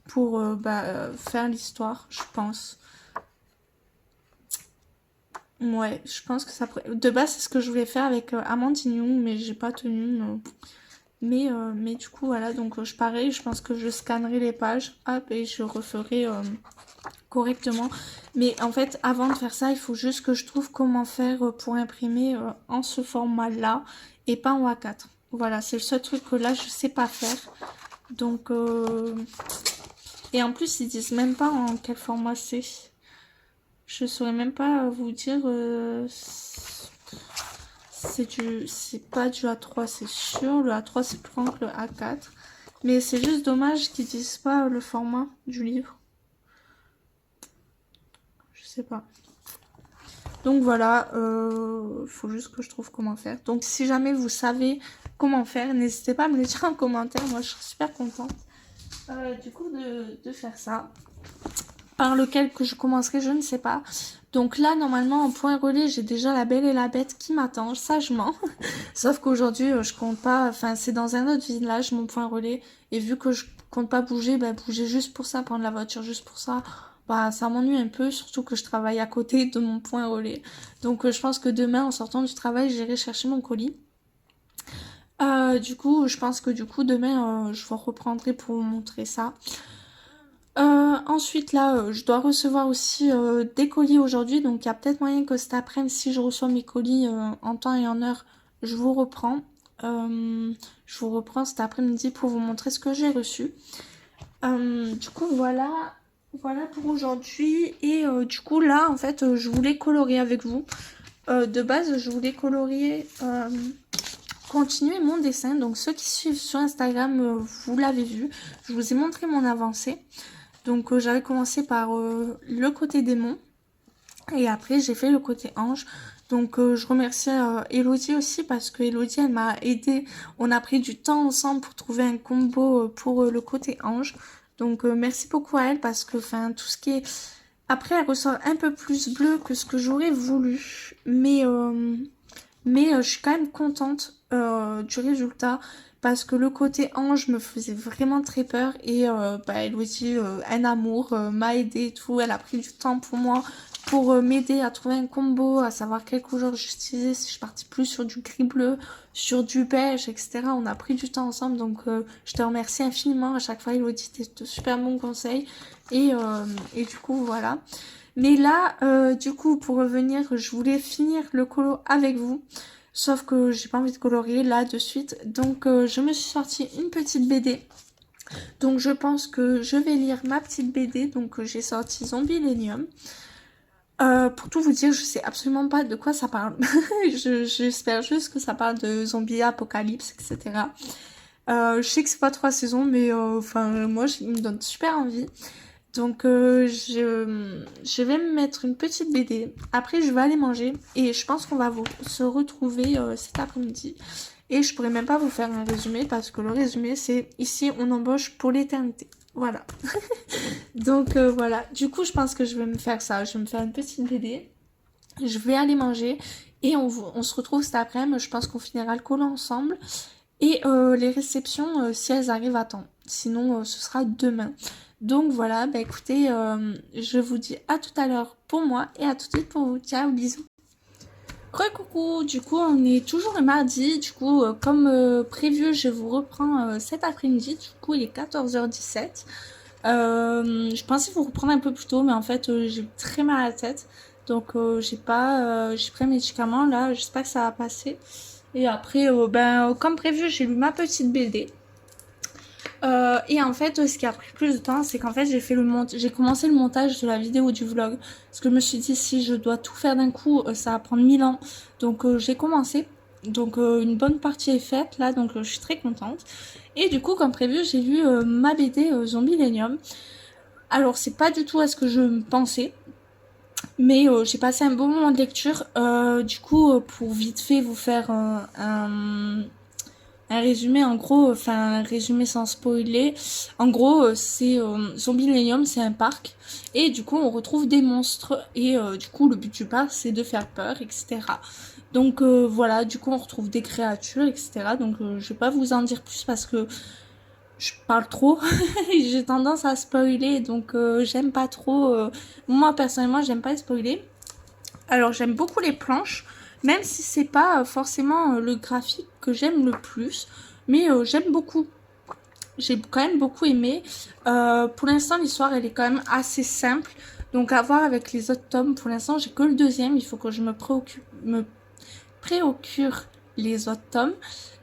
Speaker 1: pour faire l'histoire, je pense. Ouais, je pense que ça pourrait... De base, c'est ce que je voulais faire avec Amandine Young, mais j'ai pas tenu. Mais du coup, voilà, donc pareil, je pense que je scannerai les pages, hop, et je referai correctement. Mais en fait, avant de faire ça, il faut juste que je trouve comment faire pour imprimer en ce format-là et pas en A4. Voilà, c'est le seul truc que là, je sais pas faire. Donc, et en plus, ils disent même pas en quel format c'est. Je saurais même pas vous dire. C'est pas du A3, c'est sûr. Le A3, c'est plus grand que le A4. Mais c'est juste dommage qu'ils disent pas le format du livre. Je sais pas. Donc voilà, faut juste que je trouve comment faire. Donc si jamais vous savez comment faire, n'hésitez pas à me le dire en commentaire. Moi, je serais super contente du coup de faire ça. Par lequel que je commencerai, je ne sais pas. Donc là, normalement, en point relais, j'ai déjà La Belle et la Bête qui m'attend, sagement. Sauf qu'aujourd'hui, je compte pas... Enfin, c'est dans un autre village, mon point relais. Et vu que je compte pas bouger, bah, bouger juste pour ça, prendre la voiture juste pour ça, bah, ça m'ennuie un peu. Surtout que je travaille à côté de mon point relais. Donc, je pense que demain, en sortant du travail, j'irai chercher mon colis. Du coup, je pense que du coup, demain, je vous reprendrai pour vous montrer ça. Ensuite là je dois recevoir aussi des colis aujourd'hui, donc il y a peut-être moyen que cet après-midi, si je reçois mes colis en temps et en heure, je vous reprends. Je vous reprends cet après-midi pour vous montrer ce que j'ai reçu. Du coup voilà, Voilà pour aujourd'hui. Et du coup là en fait je voulais colorier avec vous. De base je voulais colorier, continuer mon dessin. Donc ceux qui suivent sur Instagram, vous l'avez vu. Je vous ai montré mon avancée. Donc j'avais commencé par le côté démon. Et après j'ai fait le côté ange. Donc je remercie Elodie aussi parce que Elodie elle m'a aidé. On a pris du temps ensemble pour trouver un combo pour le côté ange. Donc merci beaucoup à elle parce que enfin tout ce qui est... Après elle ressort un peu plus bleu que ce que j'aurais voulu. Mais je suis quand même contente du résultat parce que le côté ange me faisait vraiment très peur et bah, Elodie, un amour, m'a aidé et tout. Elle a pris du temps pour moi pour m'aider à trouver un combo, à savoir quelle couleur j'utilisais, si je suis partie plus sur du gris-bleu, sur du beige, etc. On a pris du temps ensemble, donc je te remercie infiniment à chaque fois Elodie, t'es de super bons conseils et du coup voilà. Mais là, du coup, pour revenir, je voulais finir le colo avec vous. Sauf que j'ai pas envie de colorier là de suite. Donc je me suis sorti une petite BD. Donc je pense que je vais lire ma petite BD. Donc j'ai sorti Zombielenium. Pour tout vous dire, je sais absolument pas de quoi ça parle. J'espère juste que ça parle de zombies, apocalypse, etc. Je sais que c'est pas 3 saisons, mais enfin moi, il me donne super envie. Donc je vais me mettre une petite BD. Après je vais aller manger et je pense qu'on va se retrouver cet après-midi. Et je pourrais même pas vous faire un résumé parce que le résumé c'est ici on embauche pour l'éternité. Voilà. Donc voilà. Du coup je pense que je vais me faire ça. Je vais me faire une petite BD. Je vais aller manger et on se retrouve cet après-midi. Je pense qu'on finira le colo ensemble. Et les réceptions, si elles arrivent à temps. Sinon, ce sera demain. Donc voilà, bah écoutez, je vous dis à tout à l'heure pour moi et à tout de suite pour vous. Ciao, bisous. Coucou, du coup on est toujours le mardi, du coup comme prévu je vous reprends cet après-midi, du coup il est 14h17. Je pensais vous reprendre un peu plus tôt mais en fait j'ai très mal à la tête. Donc j'ai pris un médicament là, j'espère que ça va passer. Et après comme prévu j'ai lu ma petite BD. Et en fait, ce qui a pris plus de temps, c'est qu'en fait, j'ai commencé le montage de la vidéo du vlog. Parce que je me suis dit, si je dois tout faire d'un coup, ça va prendre 1000 ans. Donc, j'ai commencé. Donc, une bonne partie est faite, là. Donc, je suis très contente. Et du coup, comme prévu, j'ai lu ma BD Zombielenium. Alors, c'est pas du tout à ce que je pensais. Mais j'ai passé un bon moment de lecture. Du coup, pour vite fait vous faire un résumé en gros, enfin un résumé sans spoiler, en gros c'est Zombielenium, c'est un parc et du coup on retrouve des monstres et du coup le but du parc c'est de faire peur, etc. Donc voilà, du coup on retrouve des créatures, etc. Donc je vais pas vous en dire plus parce que je parle trop, j'ai tendance à spoiler donc j'aime pas trop, moi personnellement j'aime pas spoiler. Alors j'aime beaucoup les planches, même si c'est pas forcément le graphique que j'aime le plus, mais j'aime beaucoup. J'ai quand même beaucoup aimé. Pour l'instant l'histoire elle est quand même assez simple, donc à voir avec les autres tomes. Pour l'instant j'ai que le deuxième, il faut que je me préoccupe les autres tomes.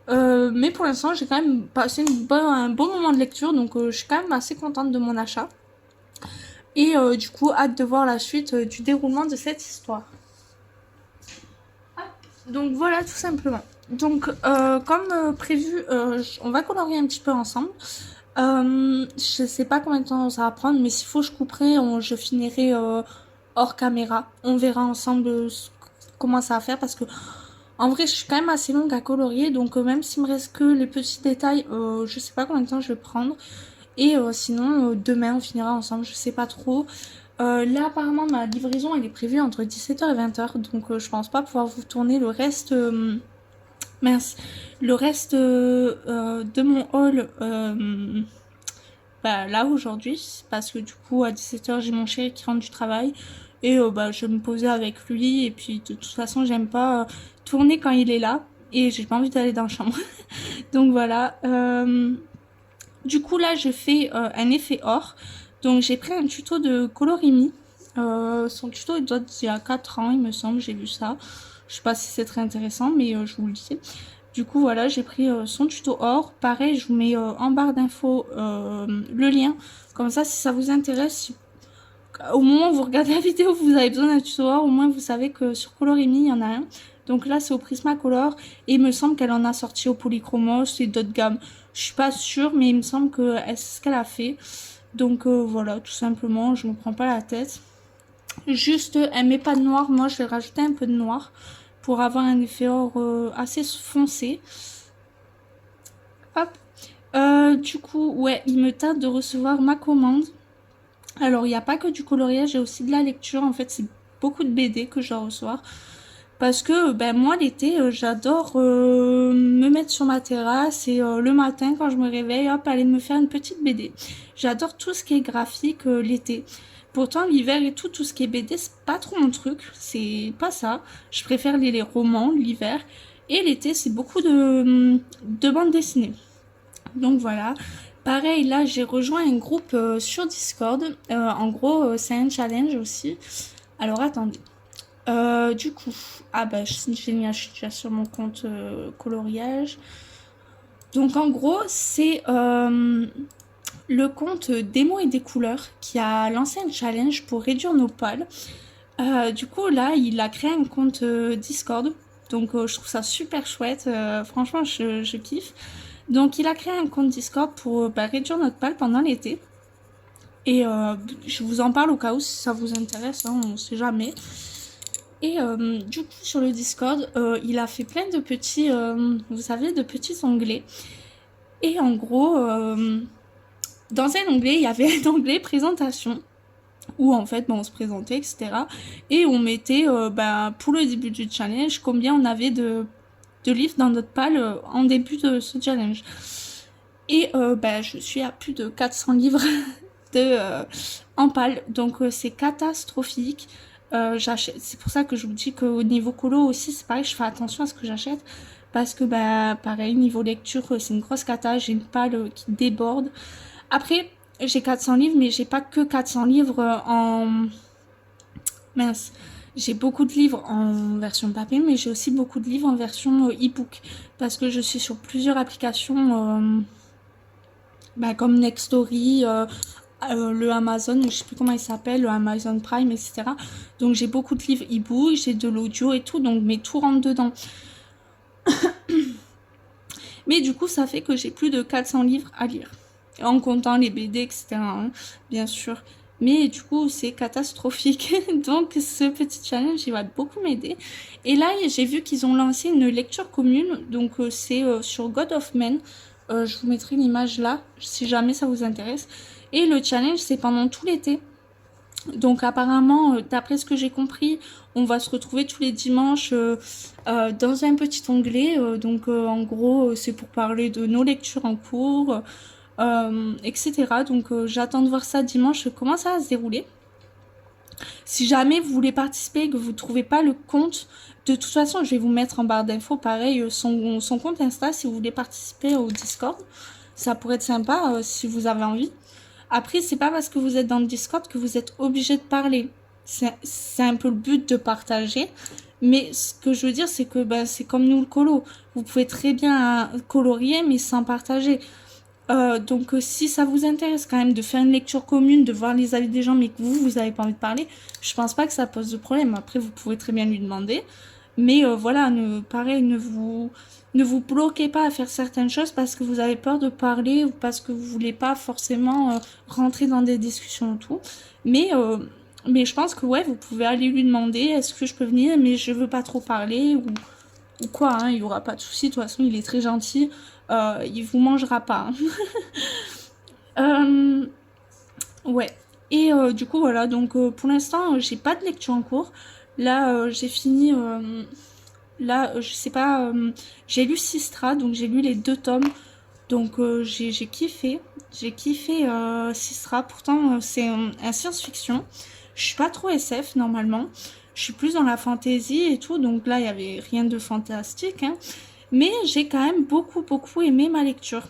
Speaker 1: Mais pour l'instant j'ai quand même passé un bon moment de lecture, donc je suis quand même assez contente de mon achat. Et du coup hâte de voir la suite du déroulement de cette histoire. Donc voilà tout simplement. Donc comme prévu, on va colorier un petit peu ensemble. Je sais pas combien de temps ça va prendre, mais s'il faut je couperai, je finirai hors caméra. On verra ensemble comment ça va faire parce que en vrai je suis quand même assez longue à colorier, donc même s'il me reste que les petits détails, je sais pas combien de temps je vais prendre. Et sinon demain on finira ensemble, je sais pas trop. Là apparemment ma livraison elle est prévue entre 17h et 20h, donc je pense pas pouvoir vous tourner le reste le reste de mon haul là aujourd'hui, parce que du coup à 17h j'ai mon chéri qui rentre du travail et je vais me poser avec lui et puis de toute façon j'aime pas tourner quand il est là et j'ai pas envie d'aller dans la chambre. Donc voilà, du coup là je fais un effet or. Donc j'ai pris un tuto de Colorimi. Son tuto il doit être il y a 4 ans il me semble, j'ai vu ça. Je sais pas si c'est très intéressant mais je vous le dis. Du coup voilà j'ai pris son tuto or. Pareil je vous mets en barre d'infos le lien. Comme ça si ça vous intéresse, au moment où vous regardez la vidéo, vous avez besoin d'un tuto, au moins vous savez que sur Colorimini, il y en a un. Donc là, c'est au Prismacolor et il me semble qu'elle en a sorti au Polychromos et d'autres gammes. Je suis pas sûre, mais il me semble que c'est ce qu'elle a fait. Donc voilà, tout simplement, je me prends pas la tête. Juste, elle met pas de noir. Moi, je vais rajouter un peu de noir pour avoir un effet or assez foncé. Hop. Du coup, ouais, il me tarde de recevoir ma commande. Alors, il n'y a pas que du coloriage, il y a aussi de la lecture. En fait, c'est beaucoup de BD que je dois recevoir. Parce que ben, moi, l'été, j'adore me mettre sur ma terrasse et le matin, quand je me réveille, hop, aller me faire une petite BD. J'adore tout ce qui est graphique l'été. Pourtant, l'hiver et tout, tout ce qui est BD, c'est pas trop mon truc. C'est pas ça. Je préfère les romans l'hiver. Et l'été, c'est beaucoup de bandes dessinées. Donc voilà. Pareil, là, j'ai rejoint un groupe sur Discord. En gros, c'est un challenge aussi. Alors, attendez. Du coup, ah bah génial, je suis déjà sur mon compte coloriage. Donc en gros, c'est le compte des mots et des couleurs qui a lancé un challenge pour réduire nos pales. Du coup, là, il a créé un compte Discord. Donc je trouve ça super chouette. Franchement, je kiffe. Donc il a créé un compte Discord pour réduire notre pale pendant l'été. Et je vous en parle au cas où si ça vous intéresse, hein, on sait jamais. Et du coup, sur le Discord, il a fait plein de petits, vous savez, de petits onglets. Et en gros, dans un onglet, il y avait un onglet présentation, où en fait, on se présentait, etc. Et on mettait, pour le début du challenge, combien on avait de livres dans notre palle en début de ce challenge. Et je suis à plus de 400 livres en palle, donc c'est catastrophique. J'achète. C'est pour ça que je vous dis qu'au niveau colo aussi, c'est pareil, je fais attention à ce que j'achète. Parce que, pareil, niveau lecture, c'est une grosse cata. J'ai une palle qui déborde. Après, j'ai 400 livres, mais j'ai pas que 400 livres en... Mince. J'ai beaucoup de livres en version papier, mais j'ai aussi beaucoup de livres en version e-book. Parce que je suis sur plusieurs applications comme Nextory, le Amazon, je sais plus comment il s'appelle, le Amazon Prime, etc. Donc j'ai beaucoup de livres e-book, j'ai de l'audio et tout, donc mais tout rentre dedans. Mais du coup, ça fait que j'ai plus de 400 livres à lire. En comptant les BD, etc. hein, bien sûr. Mais du coup, c'est catastrophique. Donc, ce petit challenge, il va beaucoup m'aider. Et là, j'ai vu qu'ils ont lancé une lecture commune. Donc, c'est sur God of Men. Je vous mettrai l'image là, si jamais ça vous intéresse. Et le challenge, c'est pendant tout l'été. Donc apparemment, d'après ce que j'ai compris, on va se retrouver tous les dimanches dans un petit onglet. En gros, c'est pour parler de nos lectures en cours, etc. Donc j'attends de voir ça dimanche, comment ça va se dérouler. Si jamais vous voulez participer et que vous ne trouvez pas le compte, de toute façon, je vais vous mettre en barre d'infos, pareil, son compte Insta si vous voulez participer au Discord. Ça pourrait être sympa si vous avez envie. Après, c'est pas parce que vous êtes dans le Discord que vous êtes obligé de parler. C'est un peu le but de partager. Mais ce que je veux dire, c'est que c'est comme nous le colo. Vous pouvez très bien colorier, mais sans partager. Donc si ça vous intéresse quand même de faire une lecture commune, de voir les avis des gens, mais que vous avez pas envie de parler, je pense pas que ça pose de problème. Après, vous pouvez très bien lui demander. Mais voilà, pareil, ne vous bloquez pas à faire certaines choses parce que vous avez peur de parler ou parce que vous voulez pas forcément rentrer dans des discussions et tout. Mais je pense que ouais, vous pouvez aller lui demander est-ce que je peux venir, mais je veux pas trop parler ou quoi, hein, il y aura pas de souci. De toute façon, il est très gentil. Il vous mangera pas. Hein. Ouais. Et du coup, voilà. Donc, pour l'instant, j'ai pas de lecture en cours. Là, j'ai fini. Là, je sais pas. J'ai lu Sistra, donc j'ai lu les 2 tomes. Donc, j'ai kiffé. J'ai kiffé Sistra. Pourtant, c'est un science-fiction. Je suis pas trop SF normalement. Je suis plus dans la fantasy et tout. Donc là, il y avait rien de fantastique. Hein. Mais j'ai quand même beaucoup aimé ma lecture.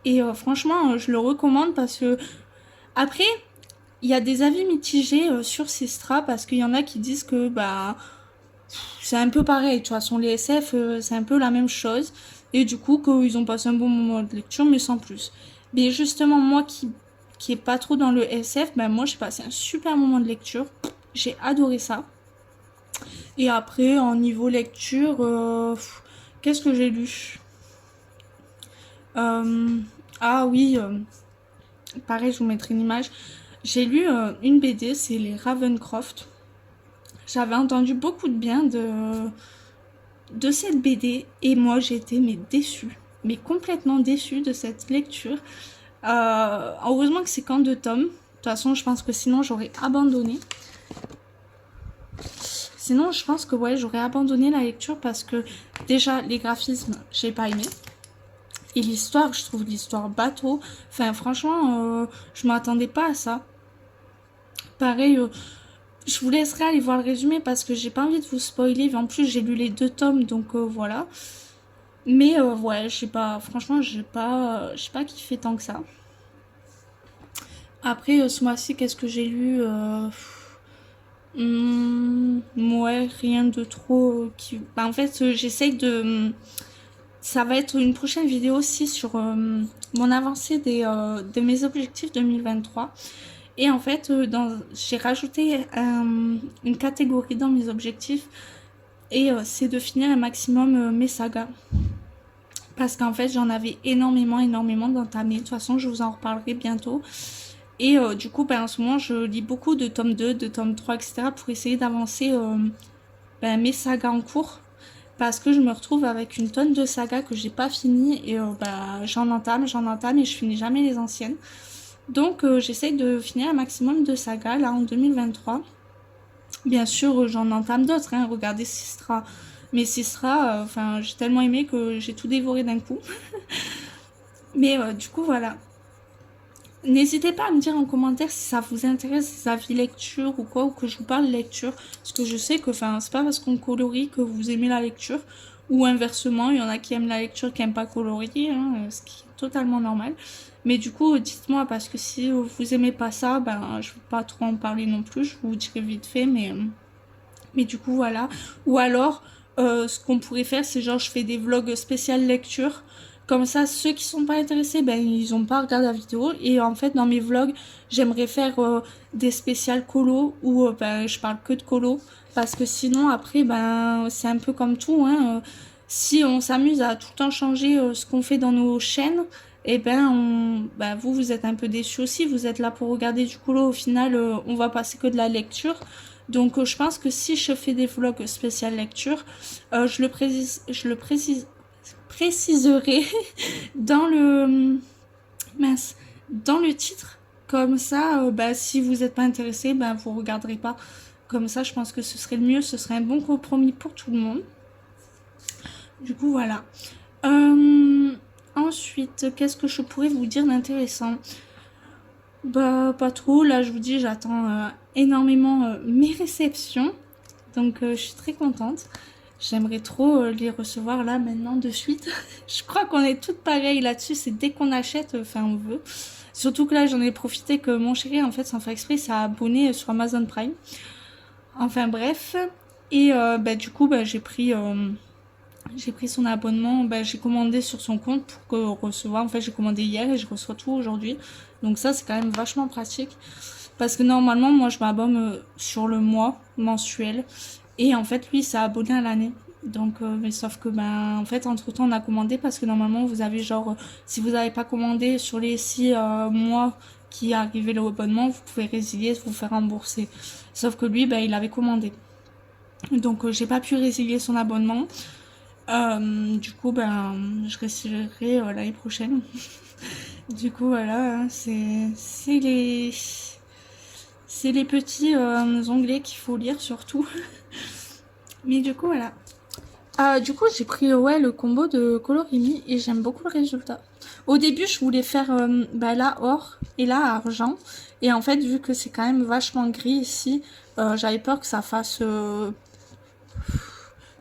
Speaker 1: Et franchement, je le recommande parce que après, il y a des avis mitigés sur Sistra parce qu'il y en a qui disent que c'est un peu pareil. De toute façon, les SF, c'est un peu la même chose. Et du coup, qu'ils ont passé un bon moment de lecture, mais sans plus. Mais justement, moi qui qui est pas trop dans le SF, ben moi j'ai passé un super moment de lecture. J'ai adoré ça. Et après, en niveau lecture, qu'est-ce que j'ai lu? Euh, ah oui, pareil, je vous mettrai une image. J'ai lu une BD, c'est les Ravencroft. J'avais entendu beaucoup de bien de cette BD et moi j'étais mais déçue, mais complètement déçue de cette lecture. Heureusement que c'est qu'en 2 tomes. De toute façon, je pense que sinon j'aurais abandonné. Sinon, je pense que ouais, j'aurais abandonné la lecture parce que déjà les graphismes, j'ai pas aimé. Et l'histoire, je trouve l'histoire bateau. Enfin, franchement, je m'attendais pas à ça. Pareil, je vous laisserai aller voir le résumé parce que j'ai pas envie de vous spoiler. En plus, j'ai lu les 2 tomes, donc voilà. Mais ouais, je sais pas. Franchement, j'ai pas kiffé tant que ça. Après, ce mois-ci, qu'est-ce que j'ai lu ouais, rien de trop qui... Bah, en fait, j'essaye de... Ça va être une prochaine vidéo aussi sur mon avancée de mes objectifs 2023. Et en fait, j'ai rajouté une catégorie dans mes objectifs. Et c'est de finir un maximum mes sagas. Parce qu'en fait, j'en avais énormément d'entamés. De toute façon, je vous en reparlerai bientôt. Et du coup, ben, en ce moment, je lis beaucoup de tomes 2, de tomes 3, etc. pour essayer d'avancer mes sagas en cours. Parce que je me retrouve avec une tonne de sagas que j'ai pas fini et j'en entame et je finis jamais les anciennes. Donc j'essaye de finir un maximum de sagas là en 2023. Bien sûr, j'en entame d'autres, hein. Regardez Sistra. Mais Sistra, enfin, j'ai tellement aimé que j'ai tout dévoré d'un coup. Mais du coup, voilà. N'hésitez pas à me dire en commentaire si ça vous intéresse, les avis lecture ou quoi, ou que je vous parle lecture. Parce que je sais que c'est pas parce qu'on colorie que vous aimez la lecture. Ou inversement, il y en a qui aiment la lecture, qui n'aiment pas colorier, hein, ce qui est totalement normal. Mais du coup, dites-moi, parce que si vous aimez pas ça, ben je ne vais pas trop en parler non plus, je vous dirai vite fait, mais du coup, voilà. Ou alors, ce qu'on pourrait faire, c'est genre, je fais des vlogs spécial lecture. Comme ça, ceux qui sont pas intéressés, ben, ils ont pas à regarder la vidéo. Et en fait, dans mes vlogs, j'aimerais faire des spéciales colo où ben, je parle que de colo. Parce que sinon, après, ben, c'est un peu comme tout, hein. Si on s'amuse à tout le temps changer ce qu'on fait dans nos chaînes, et ben, vous êtes un peu déçus aussi. Vous êtes là pour regarder du colo. Au final, on va passer que de la lecture. Donc je pense que si je fais des vlogs spécial lecture, je le préciserai dans dans le titre. Comme ça, si vous n'êtes pas intéressé, vous regarderez pas. Comme ça, je pense que ce serait le mieux, ce serait un bon compromis pour tout le monde. Du coup, voilà. Ensuite, qu'est-ce que je pourrais vous dire d'intéressant? Bah, pas trop. Là, je vous dis, j'attends énormément mes réceptions. Donc, je suis très contente. J'aimerais trop les recevoir là, maintenant, de suite. Je crois qu'on est toutes pareilles là-dessus. C'est dès qu'on achète, enfin, on veut. Surtout que là, j'en ai profité que mon chéri, en fait, sans faire exprès, s'est abonné sur Amazon Prime. Enfin, bref. Et du coup, j'ai pris son abonnement, j'ai commandé sur son compte pour que recevoir. En fait, j'ai commandé hier et je reçois tout aujourd'hui. Donc ça, c'est quand même vachement pratique. Parce que normalement, moi, je m'abonne sur le mois mensuel. Et en fait, lui, il s'est abonné à l'année. Donc, mais sauf que, en fait, entre-temps, on a commandé parce que normalement, vous avez genre, si vous n'avez pas commandé sur les 6 mois qui arrivaient l'abonnement, vous pouvez résilier, vous faire rembourser. Sauf que lui, il avait commandé. Donc, j'ai pas pu résilier son abonnement. Du coup, je réessayerai l'année prochaine. Du coup, voilà, c'est les petits onglets qu'il faut lire surtout. Mais du coup, voilà. Du coup, j'ai pris le combo de Colorimi et j'aime beaucoup le résultat. Au début, je voulais faire là or et là argent. Et en fait, vu que c'est quand même vachement gris ici, j'avais peur que ça fasse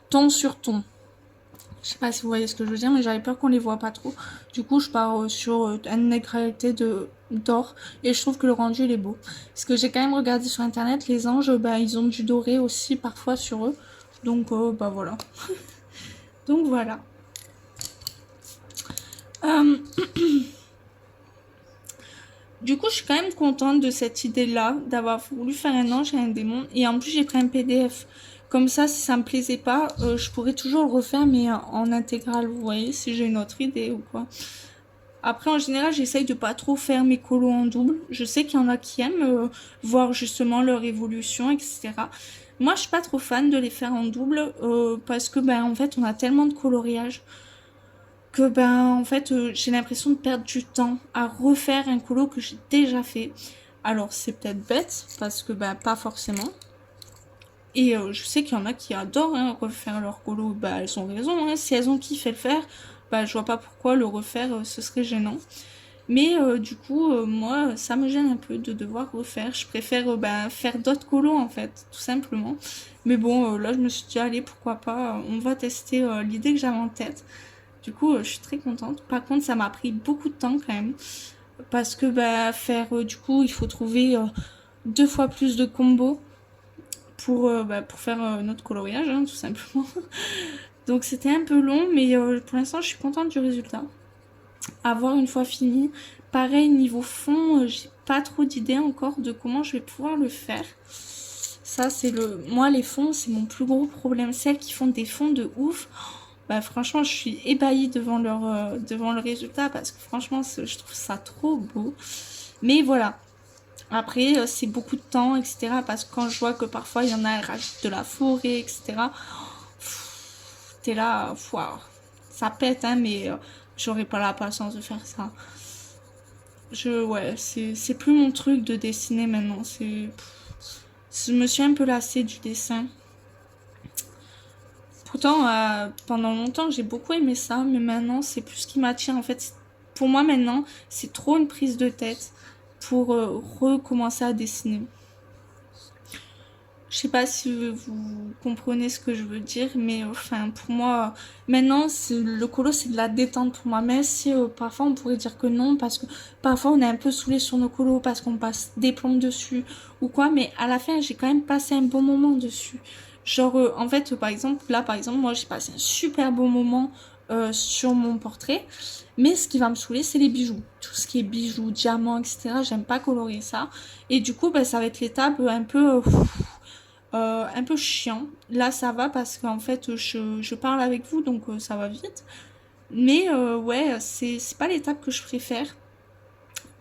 Speaker 1: ton sur ton. Je sais pas si vous voyez ce que je veux dire, mais j'avais peur qu'on les voit pas trop. Du coup, je pars sur une négalité d'or et je trouve que le rendu il est beau. Parce que j'ai quand même regardé sur internet, les anges, ils ont du doré aussi parfois sur eux. Donc, voilà. Donc voilà. Du coup, je suis quand même contente de cette idée-là, d'avoir voulu faire un ange et un démon. Et en plus, j'ai pris un PDF. Comme ça, si ça me plaisait pas, je pourrais toujours le refaire, mais en intégrale, vous voyez, si j'ai une autre idée ou quoi. Après, en général, j'essaye de pas trop faire mes colos en double. Je sais qu'il y en a qui aiment voir justement leur évolution, etc. Moi, je suis pas trop fan de les faire en double parce que, ben, en fait, on a tellement de coloriage que, ben, en fait, j'ai l'impression de perdre du temps à refaire un colo que j'ai déjà fait. Alors, c'est peut-être bête parce que, ben, pas forcément. Et je sais qu'il y en a qui adorent hein, refaire leur colo. Bah, elles ont raison. Hein. Si elles ont kiffé le faire, bah, je vois pas pourquoi le refaire, ce serait gênant. Mais du coup, moi, ça me gêne un peu de devoir refaire. Je préfère bah, faire d'autres colos, en fait, tout simplement. Mais bon, là, je me suis dit, allez, pourquoi pas, on va tester l'idée que j'avais en tête. Du coup, je suis très contente. Par contre, ça m'a pris beaucoup de temps quand même. Parce que bah, faire, du coup, il faut trouver 2 fois plus de combos pour faire notre coloriage, hein, tout simplement. Donc c'était un peu long, mais pour l'instant, je suis contente du résultat. À voir une fois fini. Pareil, niveau fond, j'ai pas trop d'idées encore de comment je vais pouvoir le faire. Ça, c'est le... Moi, les fonds, c'est mon plus gros problème. Celles qui font des fonds de ouf, bah franchement, je suis ébahie devant le résultat parce que franchement, je trouve ça trop beau. Mais voilà. Après, c'est beaucoup de temps, etc. Parce que quand je vois que parfois, il y en a, elles rajoutent de la forêt, etc. T'es là, waouh, ça pète, hein, mais j'aurais pas la patience de faire ça. Ouais, c'est plus mon truc de dessiner maintenant. Je me suis un peu lassée du dessin. Pourtant, pendant longtemps, j'ai beaucoup aimé ça, mais maintenant, c'est plus ce qui m'attire. En fait, pour moi, maintenant, c'est trop une prise de tête pour recommencer à dessiner. Je sais pas si vous comprenez ce que je veux dire, mais enfin pour moi maintenant le colo c'est de la détente pour moi. Même si parfois on pourrait dire que non parce que parfois on est un peu saoulé sur nos colos parce qu'on passe des plombes dessus ou quoi, mais à la fin j'ai quand même passé un bon moment dessus. Genre en fait par exemple moi j'ai passé un super bon moment sur mon portrait, mais ce qui va me saouler c'est les bijoux, tout ce qui est bijoux, diamants, etc. J'aime pas colorer ça et du coup ça va être l'étape un peu chiant. Là, ça va parce qu'en fait, je parle avec vous, donc ça va vite. Mais ouais, c'est pas l'étape que je préfère.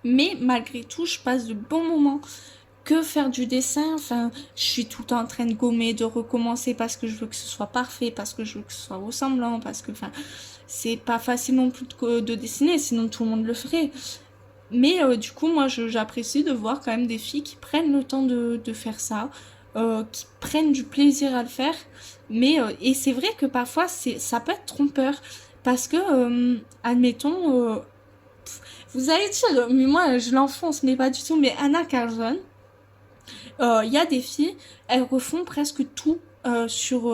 Speaker 1: Mais malgré tout, je passe de bons moments. Que faire du dessin, enfin, je suis tout le temps en train de gommer, de recommencer parce que je veux que ce soit parfait, parce que je veux que ce soit ressemblant, parce que, enfin, c'est pas facile non plus de dessiner, sinon tout le monde le ferait. Mais du coup, moi, j'apprécie de voir quand même des filles qui prennent le temps de faire ça, qui prennent du plaisir à le faire. Mais, et c'est vrai que parfois, ça peut être trompeur. Parce que, admettons, vous allez dire, mais moi, je l'enfonce, mais pas du tout. Mais Anna Carlson, il y a des filles, elles refont presque tout. Sur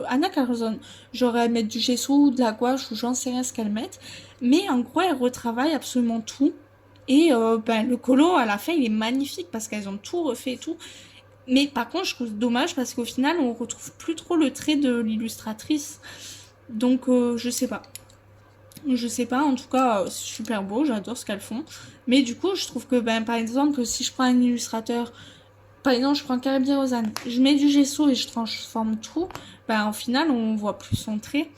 Speaker 1: Anna Carlson, genre elles mettent du gesso ou de la gouache ou j'en sais rien ce qu'elles mettent, mais en gros elles retravaillent absolument tout et ben, le colo, à la fin, il est magnifique parce qu'elles ont tout refait et tout. Mais par contre, je trouve dommage parce qu'au final, on retrouve plus trop le trait de l'illustratrice. Donc, je sais pas. Je sais pas, en tout cas, c'est super beau, j'adore ce qu'elles font. Mais du coup, je trouve que, ben, par exemple, si je prends un illustrateur, par exemple, je prends Caribbean Rosanne, je mets du gesso et je transforme tout, ben, au final, on voit plus son trait.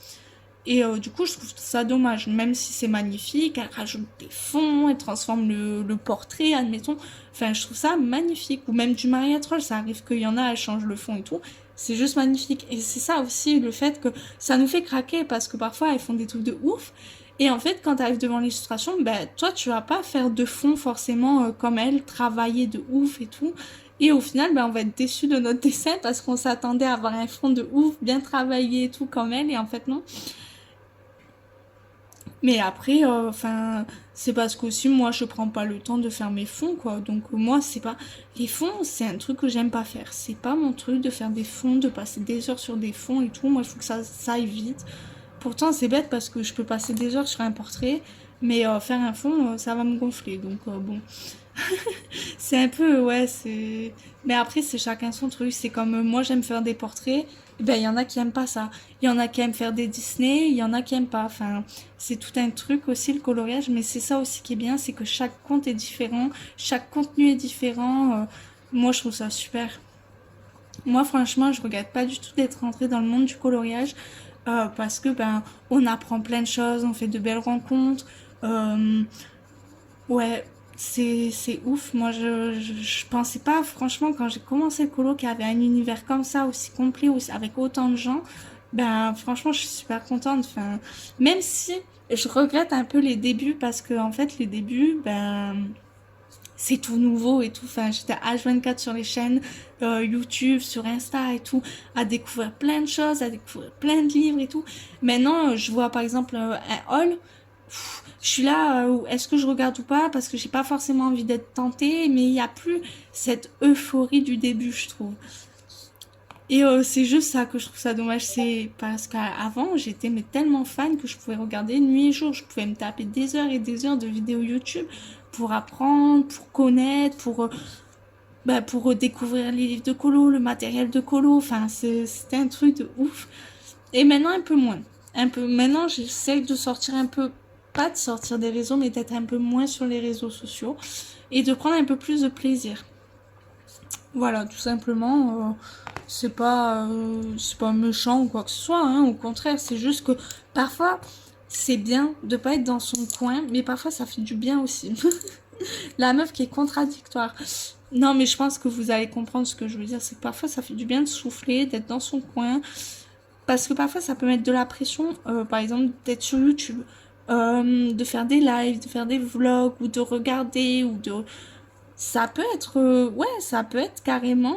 Speaker 1: Et du coup, je trouve ça dommage, même si c'est magnifique, elle rajoute des fonds, elle transforme le portrait, admettons. Enfin, je trouve ça magnifique. Ou même du mariatrol, ça arrive qu'il y en a, elle change le fond et tout. C'est juste magnifique. Et c'est ça aussi, le fait que ça nous fait craquer, parce que parfois, elles font des trucs de ouf. Et en fait, quand tu arrives devant l'illustration, ben, toi, tu vas pas faire de fond forcément comme elle, travailler de ouf et tout. Et au final, ben, on va être déçu de notre dessin parce qu'on s'attendait à avoir un fond de ouf, bien travaillé et tout comme elle. Et en fait, non. Mais après, enfin, c'est parce qu'aussi moi je prends pas le temps de faire mes fonds quoi. Donc moi c'est pas les fonds, c'est un truc que j'aime pas faire. C'est pas mon truc de faire des fonds, de passer des heures sur des fonds et tout. Moi il faut que ça aille vite. Pourtant c'est bête parce que je peux passer des heures sur un portrait, Mais faire un fond, ça va me gonfler. Donc bon, c'est un peu, ouais, c'est... Mais après, c'est chacun son truc. C'est comme moi, j'aime faire des portraits. Ben, il y en a qui aiment pas ça. Il y en a qui aiment faire des Disney, il y en a qui aiment pas. Enfin, c'est tout un truc aussi, le coloriage. Mais c'est ça aussi qui est bien, c'est que chaque compte est différent. Chaque contenu est différent. Moi, je trouve ça super. Moi, franchement, je regrette pas du tout d'être rentrée dans le monde du coloriage parce que ben, on apprend plein de choses, on fait de belles rencontres. Euh, ouais, c'est ouf. Moi, je pensais pas, franchement, quand j'ai commencé le colo, qu'il y avait un univers comme ça, aussi complet, aussi, avec autant de gens. Ben, franchement, je suis super contente. Enfin, même si je regrette un peu les débuts parce que, en fait, les débuts, ben c'est tout nouveau et tout. Enfin, j'étais H24 sur les chaînes YouTube, sur Insta et tout, à découvrir plein de choses, à découvrir plein de livres et tout. Maintenant, je vois par exemple un haul. Je suis là, est-ce que je regarde ou pas? Parce que j'ai pas forcément envie d'être tentée, mais il y a plus cette euphorie du début, je trouve. Et c'est juste ça que je trouve ça dommage, c'est parce qu'avant j'étais mais tellement fan que je pouvais regarder nuit et jour, je pouvais me taper des heures et des heures de vidéos YouTube pour apprendre, pour connaître, pour découvrir les livres de colo, le matériel de colo, enfin c'était un truc de ouf. Et maintenant un peu moins, un peu. Maintenant j'essaie de sortir un peu, pas de sortir des réseaux, mais d'être un peu moins sur les réseaux sociaux et de prendre un peu plus de plaisir. Voilà, tout simplement, c'est pas méchant ou quoi que ce soit, hein, au contraire, c'est juste que parfois c'est bien de pas être dans son coin, mais parfois ça fait du bien aussi. La meuf qui est contradictoire. Non, mais je pense que vous allez comprendre ce que je veux dire, c'est que parfois ça fait du bien de souffler, d'être dans son coin, parce que parfois ça peut mettre de la pression, par exemple d'être sur YouTube, de faire des lives, de faire des vlogs, ou de regarder, ou de ça peut être ouais, ça peut être carrément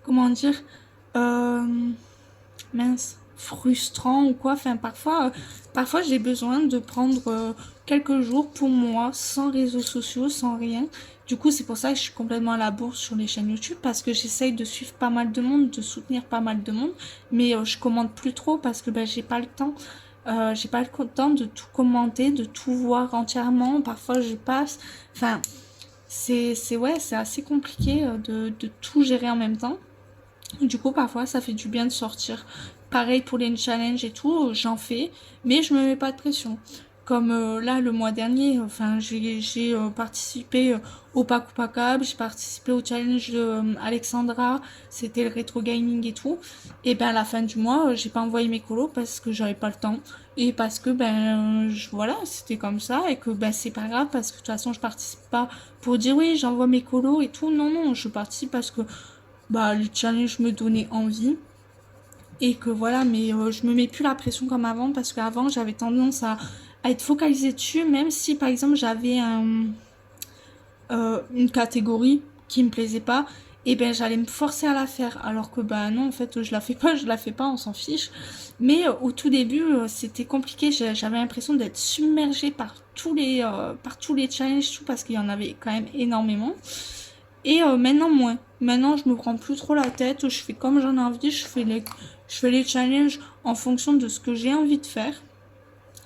Speaker 1: comment dire euh, mince, frustrant ou quoi. Enfin parfois j'ai besoin de prendre quelques jours pour moi sans réseaux sociaux, sans rien. Du coup, c'est pour ça que je suis complètement à la bourse sur les chaînes YouTube parce que j'essaye de suivre pas mal de monde, de soutenir pas mal de monde, mais je commente plus trop parce que ben j'ai pas le temps. J'ai pas le temps de tout commenter, de tout voir entièrement. Parfois, je passe. Enfin, ouais, c'est assez compliqué de tout gérer en même temps. Du coup, parfois, ça fait du bien de sortir. Pareil pour les challenges et tout, j'en fais, mais je me mets pas de pression. Comme là, le mois dernier, enfin, j'ai participé au Pack ou Pas Câble, j'ai participé au challenge de Alexandra, c'était le rétro gaming et tout. Et ben à la fin du mois, j'ai pas envoyé mes colos parce que j'avais pas le temps et parce que voilà, c'était comme ça et que ben c'est pas grave parce que de toute façon je participe pas pour dire oui j'envoie mes colos et tout. Non non, je participe parce que bah le challenge me donnait envie et que voilà, mais je me mets plus la pression comme avant parce qu'avant j'avais tendance à être focalisée dessus, même si par exemple j'avais une catégorie qui me plaisait pas, et ben j'allais me forcer à la faire alors que bah non en fait je la fais pas, on s'en fiche. Mais au tout début c'était compliqué, j'avais l'impression d'être submergée par tous les challenges tout parce qu'il y en avait quand même énormément. Et maintenant moins. Maintenant je me prends plus trop la tête, je fais comme j'en ai envie, je fais les challenges en fonction de ce que j'ai envie de faire.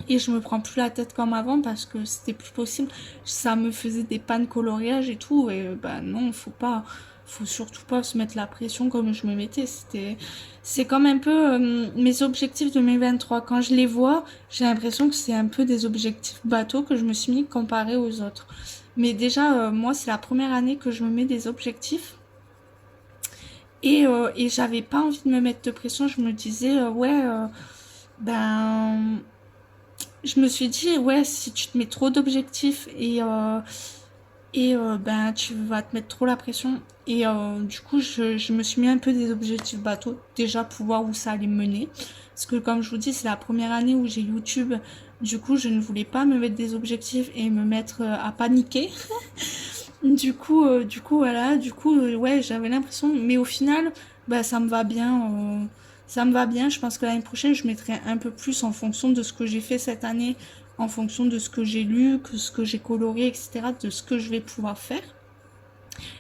Speaker 1: Et je me prends plus la tête comme avant parce que c'était plus possible. Ça me faisait des pannes coloriage et tout. Et bah non, faut surtout pas se mettre la pression comme je me mettais. C'est comme un peu mes objectifs de 2023. Quand je les vois, j'ai l'impression que c'est un peu des objectifs bateaux que je me suis mis comparé aux autres. Mais déjà, moi, c'est la première année que je me mets des objectifs. Et j'avais pas envie de me mettre de pression. Je me disais, ouais, ben je me suis dit, ouais, si tu te mets trop d'objectifs ben, tu vas te mettre trop la pression. Et du coup, je me suis mis un peu des objectifs bateaux, déjà pour voir où ça allait me mener. Parce que comme je vous dis, c'est la première année où j'ai YouTube. Du coup, je ne voulais pas me mettre des objectifs et me mettre à paniquer. Voilà, ouais, j'avais l'impression, mais au final, bah, ça me va bien. Ça me va bien. Je pense que l'année prochaine, je mettrai un peu plus en fonction de ce que j'ai fait cette année, en fonction de ce que j'ai lu, que ce que j'ai coloré, etc., de ce que je vais pouvoir faire.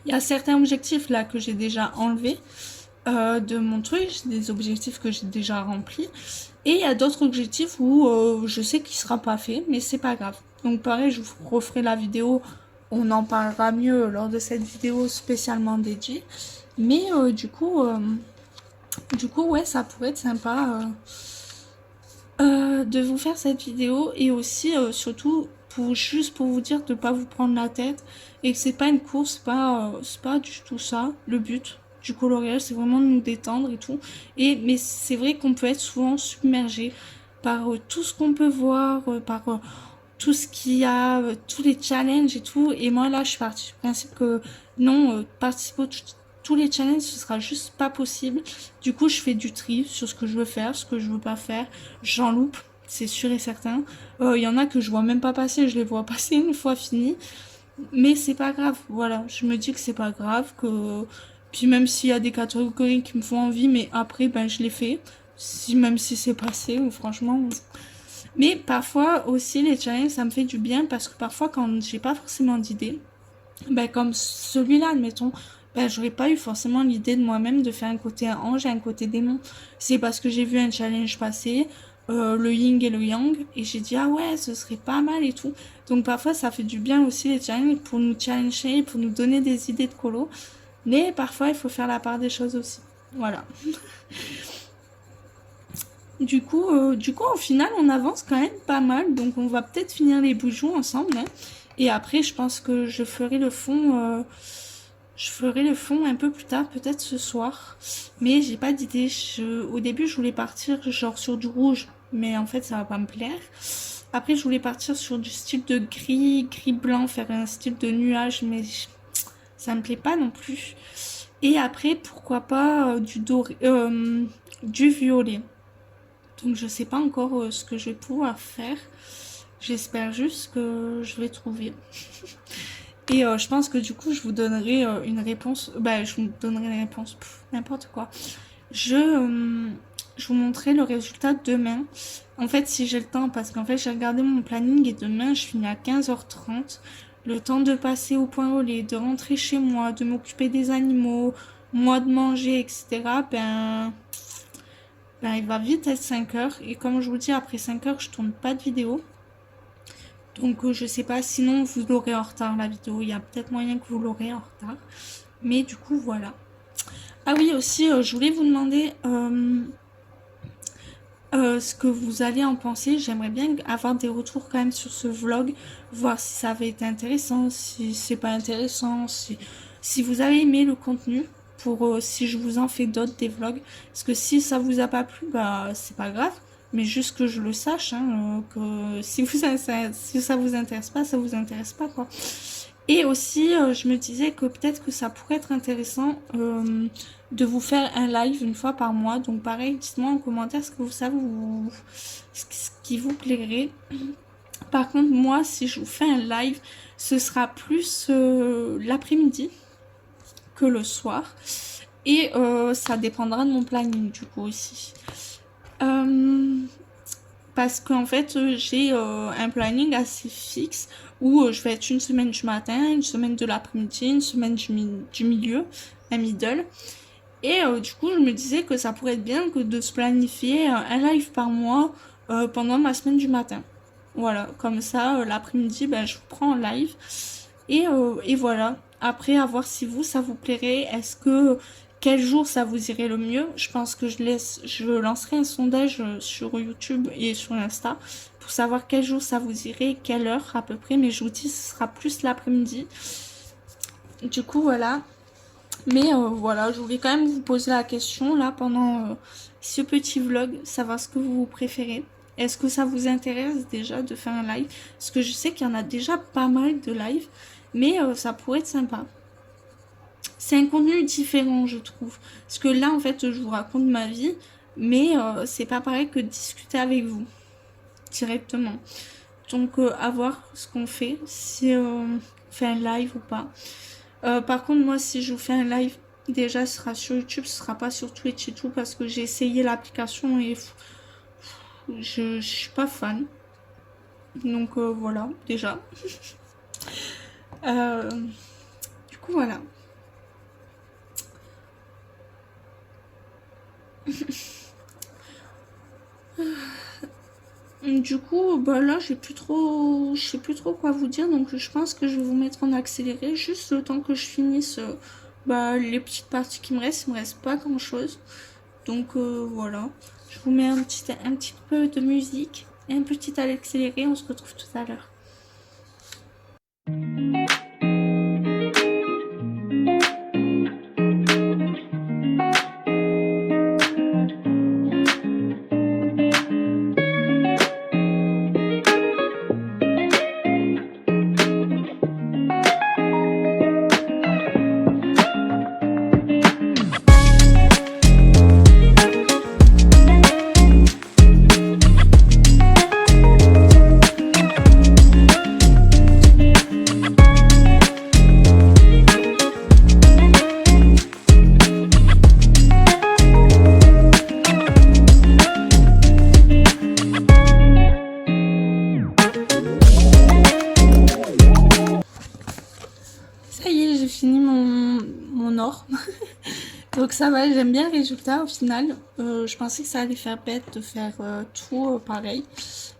Speaker 1: Il y a certains objectifs là que j'ai déjà enlevés de mon truc, des objectifs que j'ai déjà remplis. Et il y a d'autres objectifs où je sais qu'il sera pas fait, mais c'est pas grave. Donc pareil, je vous referai la vidéo, on en parlera mieux lors de cette vidéo spécialement dédiée. Mais du coup, ouais, ça pourrait être sympa de vous faire cette vidéo et aussi, surtout, juste pour vous dire de pas vous prendre la tête et que c'est pas une course, c'est pas du tout ça, le but du coloriage, c'est vraiment de nous détendre et tout. Mais c'est vrai qu'on peut être souvent submergé par tout ce qu'on peut voir, par tout ce qu'il y a, tous les challenges et tout. Et moi, là, je suis partie du principe que non, participer tous les challenges, ce sera juste pas possible. Du coup, je fais du tri sur ce que je veux faire, ce que je veux pas faire. J'en loupe, c'est sûr et certain. Il y en a que je vois même pas passer, je les vois passer une fois fini. Mais c'est pas grave, voilà. Je me dis que c'est pas grave, que... Puis même s'il y a des catégories qui me font envie, mais après, ben, je les fais. Même si c'est passé, ou franchement... Mais parfois aussi, les challenges, ça me fait du bien parce que parfois, quand j'ai pas forcément d'idée, ben, comme celui-là, admettons, ben, j'aurais pas eu forcément l'idée de moi-même de faire un côté ange et un côté démon. C'est parce que j'ai vu un challenge passer, le yin et le yang, et j'ai dit, ah ouais, ce serait pas mal et tout. Donc parfois, ça fait du bien aussi les challenges pour nous challenger, pour nous donner des idées de colo. Mais parfois, il faut faire la part des choses aussi. Voilà. Du coup, au final, on avance quand même pas mal. Donc, on va peut-être finir les bouchons ensemble. Hein. Et après, je pense que je ferai le fond un peu plus tard, peut-être ce soir. Mais j'ai pas d'idée. Au début, je voulais partir genre sur du rouge. Mais en fait, ça va pas me plaire. Après, je voulais partir sur du style de gris blanc, faire un style de nuage. Mais ça me plaît pas non plus. Et après, pourquoi pas du doré, du violet. Donc je sais pas encore ce que je vais pouvoir faire. J'espère juste que je vais trouver. Et je pense que du coup je vous donnerai une réponse. Bah je vous donnerai une réponse. N'importe quoi. Je vous montrerai le résultat demain. En fait si j'ai le temps parce qu'en fait j'ai regardé mon planning et demain je finis à 15h30. Le temps de passer au point au lait, de rentrer chez moi, de m'occuper des animaux, moi de manger, etc. Ben, il va vite être 5 heures. Et comme je vous dis, après 5 heures, je tourne pas de vidéo. Donc, je sais pas. Sinon, vous l'aurez en retard, la vidéo. Il y a peut-être moyen que vous l'aurez en retard. Mais du coup, voilà. Ah oui, aussi, je voulais vous demander ce que vous allez en penser. J'aimerais bien avoir des retours quand même sur ce vlog. Voir si ça avait été intéressant, si c'est pas intéressant, si vous avez aimé le contenu. Pour si je vous en fais d'autres des vlogs. Parce que si ça vous a pas plu, bah c'est pas grave. Mais juste que je le sache, hein, que si ça vous intéresse pas, ça vous intéresse pas quoi. Et aussi, je me disais que peut-être que ça pourrait être intéressant de vous faire un live une fois par mois. Donc pareil, dites-moi en commentaire ce que ce qui vous plairait. Par contre, moi, si je vous fais un live, ce sera plus l'après-midi que le soir. Et ça dépendra de mon planning du coup aussi. Parce qu'en fait, j'ai un planning assez fixe où je vais être une semaine du matin, une semaine de l'après-midi, une semaine du milieu, un middle. Et du coup, je me disais que ça pourrait être bien que de se planifier un live par mois pendant ma semaine du matin. Voilà, comme ça, l'après-midi, ben, je vous prends en live. Et voilà. Après, à voir si ça vous plairait. Est-ce que quel jour ça vous irait le mieux? Je pense que je lancerai un sondage sur YouTube et sur Insta pour savoir quel jour ça vous irait, quelle heure à peu près. Mais je vous dis, ce sera plus l'après-midi. Du coup, voilà. Mais voilà, je voulais quand même vous poser la question là pendant ce petit vlog, savoir ce que vous préférez. Est-ce que ça vous intéresse déjà de faire un live? Parce que je sais qu'il y en a déjà pas mal de lives, mais ça pourrait être sympa. C'est un contenu différent, je trouve. Parce que là, en fait, je vous raconte ma vie, mais c'est pas pareil que de discuter avec vous directement. Donc, à voir ce qu'on fait, si on fait un live ou pas. Par contre, moi, si je vous fais un live, déjà, ce sera sur YouTube, ce sera pas sur Twitch et tout, parce que j'ai essayé l'application et je suis pas fan. Donc, voilà, déjà. Du coup, voilà. Du coup, bah là, je sais plus trop quoi vous dire, donc je pense que je vais vous mettre en accéléré, juste le temps que je finisse bah, les petites parties qui me restent. Il me reste pas grand chose, donc voilà. Je vous mets un petit peu de musique et un petit accéléré. On se retrouve tout à l'heure. Ça y est, j'ai fini mon or. Donc ça va, j'aime bien le résultat au final. Je pensais que ça allait faire bête de faire tout pareil.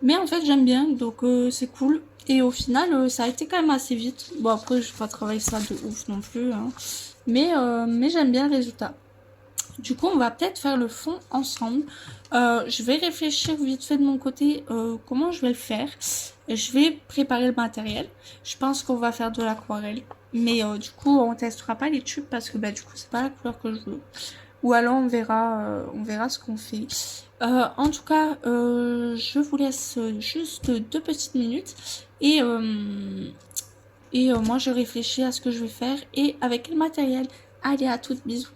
Speaker 1: Mais en fait j'aime bien, donc c'est cool. Et au final ça a été quand même assez vite. Bon après je vais pas travailler ça de ouf non plus. Hein. Mais j'aime bien le résultat. Du coup on va peut-être faire le fond ensemble. Je vais réfléchir vite fait de mon côté comment je vais le faire. Je vais préparer le matériel. Je pense qu'on va faire de l'aquarelle. Mais du coup on testera pas les tubes parce que bah du coup c'est pas la couleur que je veux. Ou alors on verra ce qu'on fait. En tout cas, je vous laisse juste 2 petites minutes et moi je réfléchis à ce que je vais faire et avec quel matériel. Allez, à toutes, bisous.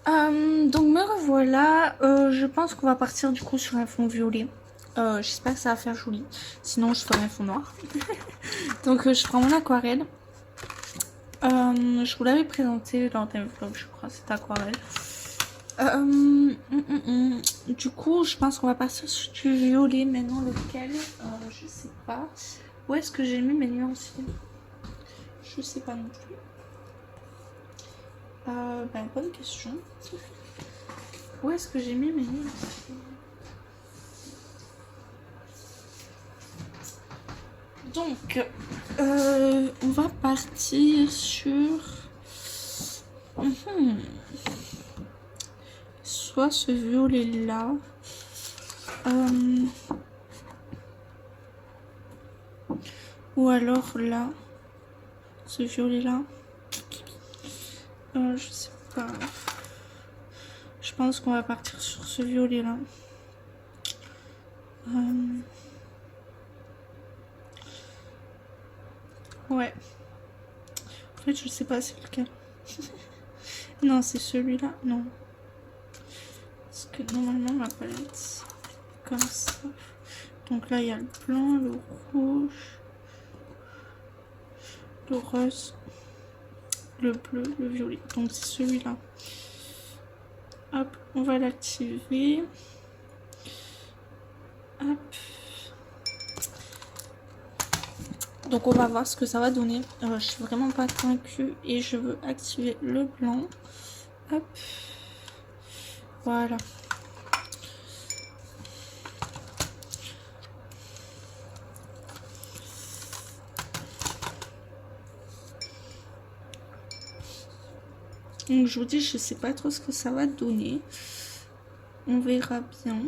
Speaker 1: Donc me revoilà. Je pense qu'on va partir du coup sur un fond violet. J'espère que ça va faire joli. Sinon je ferai un fond noir. Donc je prends mon aquarelle. Je vous l'avais présenté lors d'un vlog, je crois, cette aquarelle. Du coup, je pense qu'on va partir sur du violet maintenant. Lequel je sais pas. Où est-ce que j'ai mis mes nuances? Je sais pas non plus. Bonne question. Où est-ce que j'ai mis mes nuances? Donc, on va partir sur... soit ce violet là. Ou alors là. Ce violet là. Je sais pas. Je pense qu'on va partir sur ce violet là. Ouais. En fait, je sais pas c'est lequel. Non, c'est celui-là. Non. Parce que normalement, ma palette, c'est comme ça. Donc là, il y a le blanc, le rouge, le rose, le bleu, le violet. Donc c'est celui-là. Hop, on va l'activer. Hop. Donc on va voir ce que ça va donner. Je suis vraiment pas convaincue et je veux activer le blanc. Hop. Voilà. Donc je vous dis, je sais pas trop ce que ça va donner. On verra bien.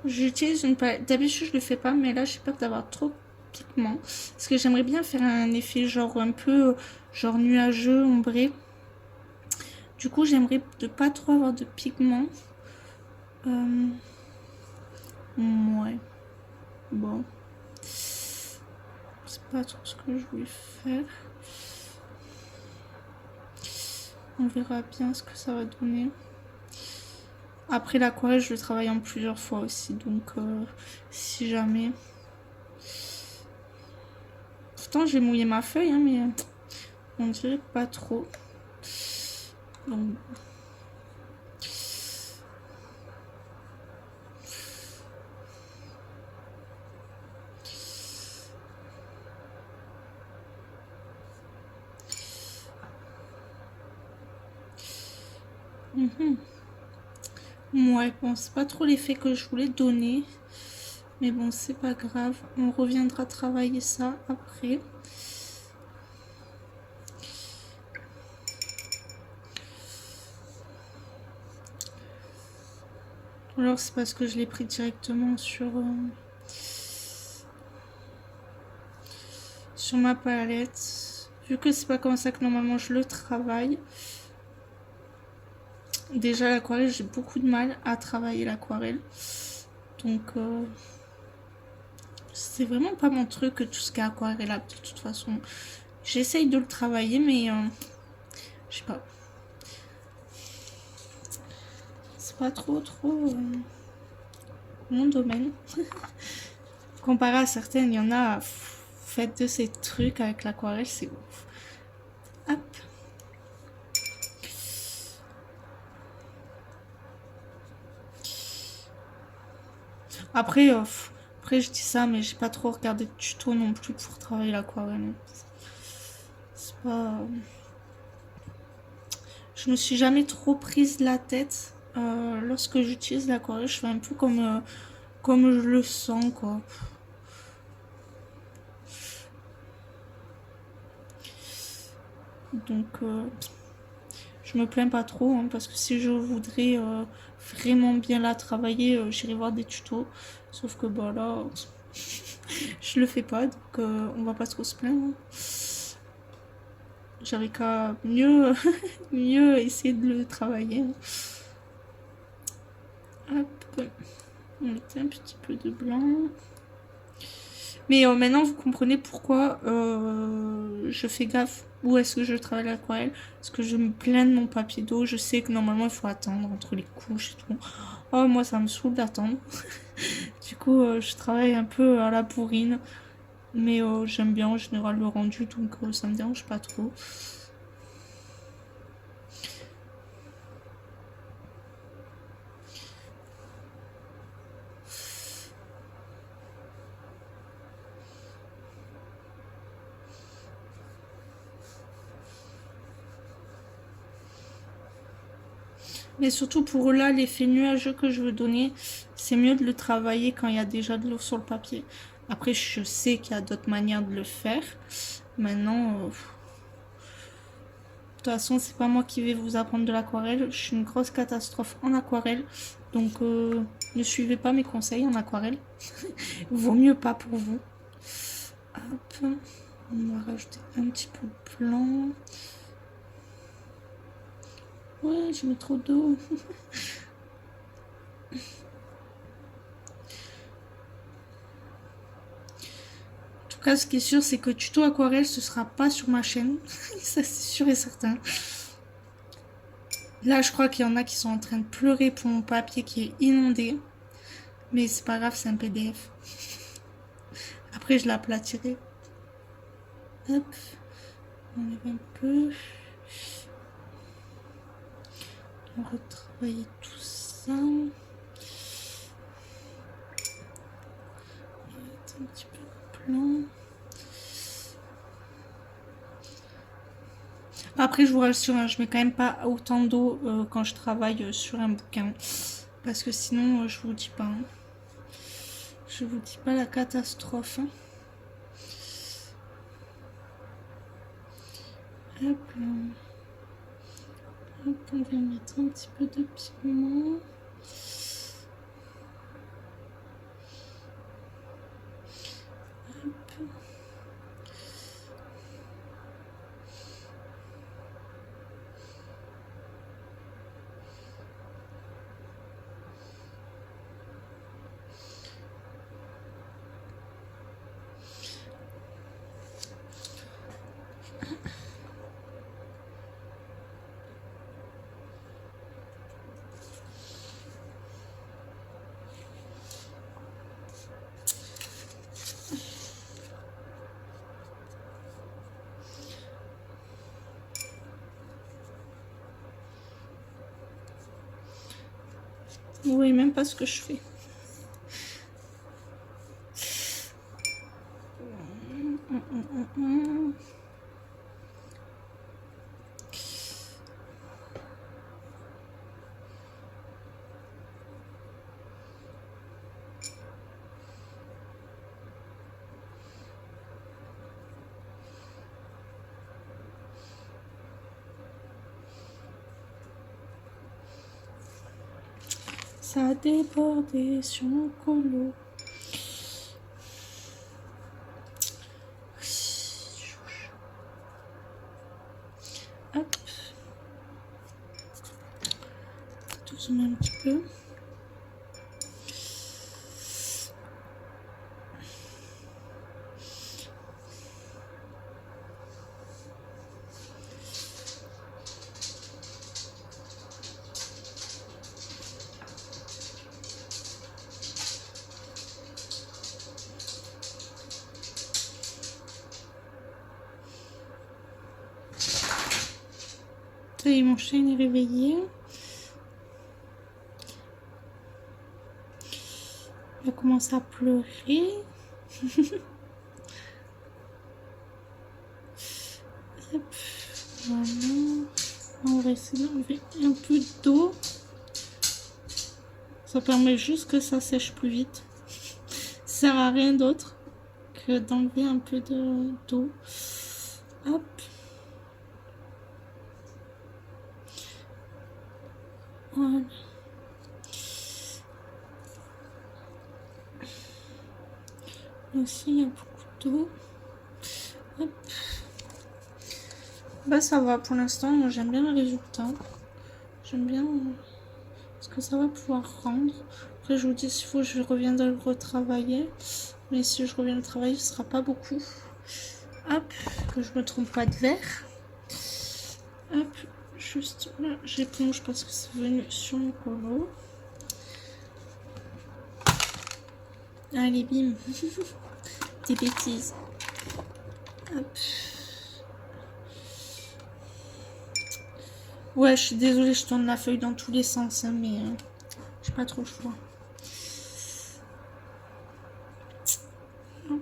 Speaker 1: J'utilise une palette. D'habitude, je le fais pas, mais là, j'ai peur d'avoir trop de pigments. Parce que j'aimerais bien faire un effet genre un peu genre nuageux, ombré. Du coup, j'aimerais de pas trop avoir de pigments. Ouais. Bon. C'est pas trop ce que je voulais faire. On verra bien ce que ça va donner. Après l'aquarelle, je le travaille en plusieurs fois aussi. Donc, si jamais... Pourtant, j'ai mouillé ma feuille, hein, mais... on dirait pas trop. Donc... Mhm. Ouais, bon, c'est pas trop l'effet que je voulais donner. Mais bon, c'est pas grave. On reviendra travailler ça après. Alors, c'est parce que je l'ai pris directement sur ma palette. Vu que c'est pas comme ça que normalement je le travaille. Déjà, l'aquarelle, j'ai beaucoup de mal à travailler l'aquarelle. Donc, c'est vraiment pas mon truc, tout ce qui est aquarellable de toute façon. J'essaye de le travailler, mais je sais pas. C'est pas trop mon domaine. Comparé à certaines, il y en a, faites de ces trucs avec l'aquarelle, c'est ouf. Hop. Après, après, je dis ça, mais j'ai pas trop regardé de tuto non plus pour travailler l'aquarelle. C'est pas. Je me suis jamais trop prise la tête. Lorsque j'utilise l'aquarelle, je fais un peu comme je le sens, quoi. Donc, je me plains pas trop, hein, parce que si je voudrais vraiment bien la travailler, j'irai voir des tutos. Sauf que bah là, je le fais pas, donc on va pas trop se plaindre. J'avais qu'à mieux, mieux essayer de le travailler. Hop, on mettait un petit peu de blanc. Mais maintenant, vous comprenez pourquoi je fais gaffe où est-ce que je travaille l'aquarelle. Parce que je me plains de mon papier d'eau. Je sais que normalement, il faut attendre entre les couches et tout. Oh, moi, ça me saoule d'attendre. Du coup, je travaille un peu à la bourrine. Mais j'aime bien en général le rendu, donc ça me dérange pas trop. Mais surtout pour là, l'effet nuageux que je veux donner, c'est mieux de le travailler quand il y a déjà de l'eau sur le papier. Après, je sais qu'il y a d'autres manières de le faire. Maintenant, de toute façon, c'est pas moi qui vais vous apprendre de l'aquarelle. Je suis une grosse catastrophe en aquarelle. Donc, ne suivez pas mes conseils en aquarelle. Vaut mieux pas pour vous. Hop. On va rajouter un petit peu de blanc. Ouais, j'ai mis trop d'eau. En tout cas, ce qui est sûr, c'est que tuto aquarelle, ce sera pas sur ma chaîne. Ça, c'est sûr et certain. Là, je crois qu'il y en a qui sont en train de pleurer pour mon papier qui est inondé. Mais c'est pas grave, c'est un PDF. Après, je l'aplatirai. Hop. On enlève un peu. On va retravailler tout ça. On va mettre un petit peu de blanc. Après, je vous rassure, hein, je mets quand même pas autant d'eau quand je travaille sur un bouquin. Parce que sinon, je vous dis pas. Hein. Je vous dis pas la catastrophe. Hein. Hop là. Hop, on va mettre un petit peu de pigment. Hop. Vous voyez même pas ce que je fais. Ça a débordé sur mon colo. Hop. Tout zoomer un petit peu. Ça y est, mon chien est réveillé. Il va commencer à pleurer. Hop, voilà. On va essayer d'enlever un peu d'eau. Ça permet juste que ça sèche plus vite. Ça sert à rien d'autre que d'enlever un peu d'eau. Hop. Voilà. Ici, il y a beaucoup d'eau. Hop. Bah ça va pour l'instant, moi j'aime bien le résultat. J'aime bien ce que ça va pouvoir rendre. Après je vous dis s'il faut je reviendrai le retravailler. Mais si je reviens le travailler ce sera pas beaucoup. Hop, que je me trompe pas de verre. Hop, juste là j'éponge parce que c'est venu sur mon colo. Allez bim. Des bêtises. Hop. Ouais, je suis désolée, je tourne la feuille dans tous les sens, hein, mais j'ai pas trop le choix. Hop.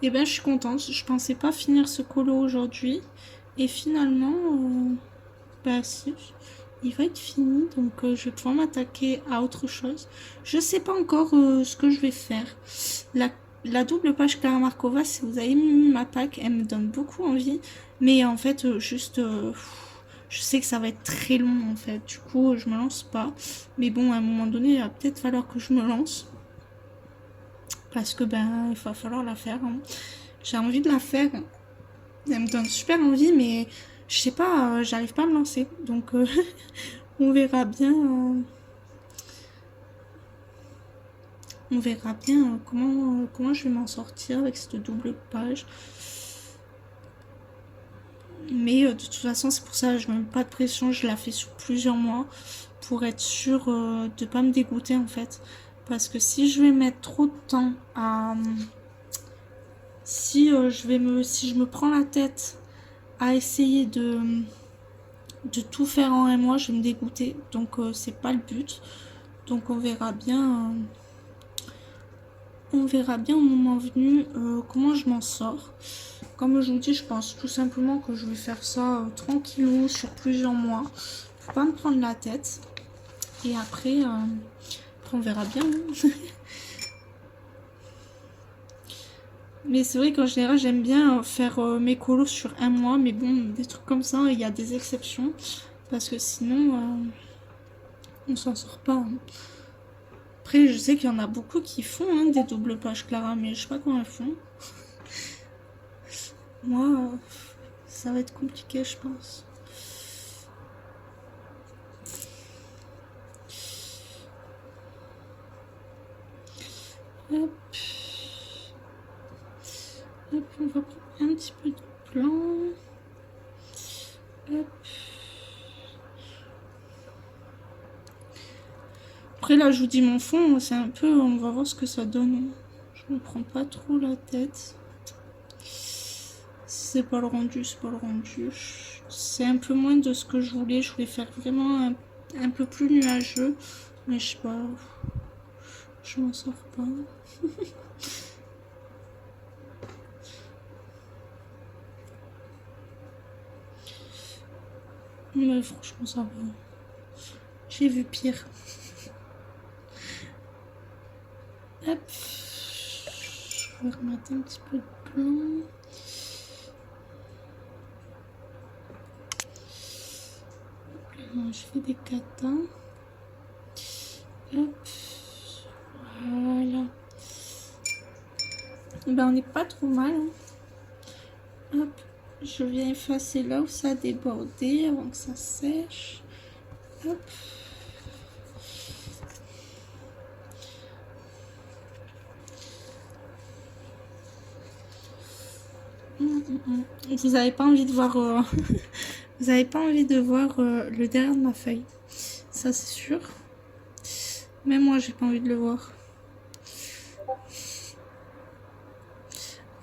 Speaker 1: Et ben, je suis contente. Je pensais pas finir ce colo aujourd'hui. Et finalement, bah si, il va être fini. Donc, je vais pouvoir m'attaquer à autre chose. Je sais pas encore ce que je vais faire. La double page Clara Markova, si vous avez mis ma pack, elle me donne beaucoup envie. Mais en fait, juste, je sais que ça va être très long en fait. Du coup, je me lance pas. Mais bon, à un moment donné, il va peut-être falloir que je me lance. Parce que ben, il va falloir la faire. Hein. J'ai envie de la faire. Elle me donne super envie, mais je sais pas, j'arrive pas à me lancer. Donc, on verra bien. On verra bien comment je vais m'en sortir avec cette double page. Mais de toute façon, c'est pour ça que je ne mets pas de pression. Je la fais sur plusieurs mois pour être sûre de ne pas me dégoûter en fait. Parce que si je vais mettre trop de temps à... Si je me prends la tête à essayer de tout faire en un mois, je vais me dégoûter. Donc c'est pas le but. Donc on verra bien. On verra bien au moment venu comment je m'en sors. Comme je vous dis, je pense tout simplement que je vais faire ça tranquillou sur plusieurs mois. Faut pas me prendre la tête. Et après on verra bien. Mais c'est vrai qu'en général, j'aime bien faire mes colos sur un mois. Mais bon, des trucs comme ça, il y a des exceptions. Parce que sinon, on s'en sort pas. Hein. Après, je sais qu'il y en a beaucoup qui font hein, des doubles pages Clara, mais je sais pas comment elles font. Moi, ça va être compliqué, je pense. Hop. Hop, on va prendre un petit peu de blanc. Hop. Après là, je vous dis mon fond, c'est un peu, on va voir ce que ça donne. Je me prends pas trop la tête. Si c'est pas le rendu, c'est pas le rendu. C'est un peu moins de ce que je voulais. Je voulais faire vraiment un peu plus nuageux. Mais je sais pas. Je m'en sors pas. Mais franchement, ça va. J'ai vu pire. Hop. Je vais remettre un petit peu de blanc. Je fais des katas. Hop. Voilà. Ben, on n'est pas trop mal. Hein. Hop. Je viens effacer là où ça a débordé avant que ça sèche. Hop. Vous n'avez pas envie de voir vous n'avez pas envie de voir le derrière de ma feuille, ça c'est sûr. Même moi j'ai pas envie de le voir.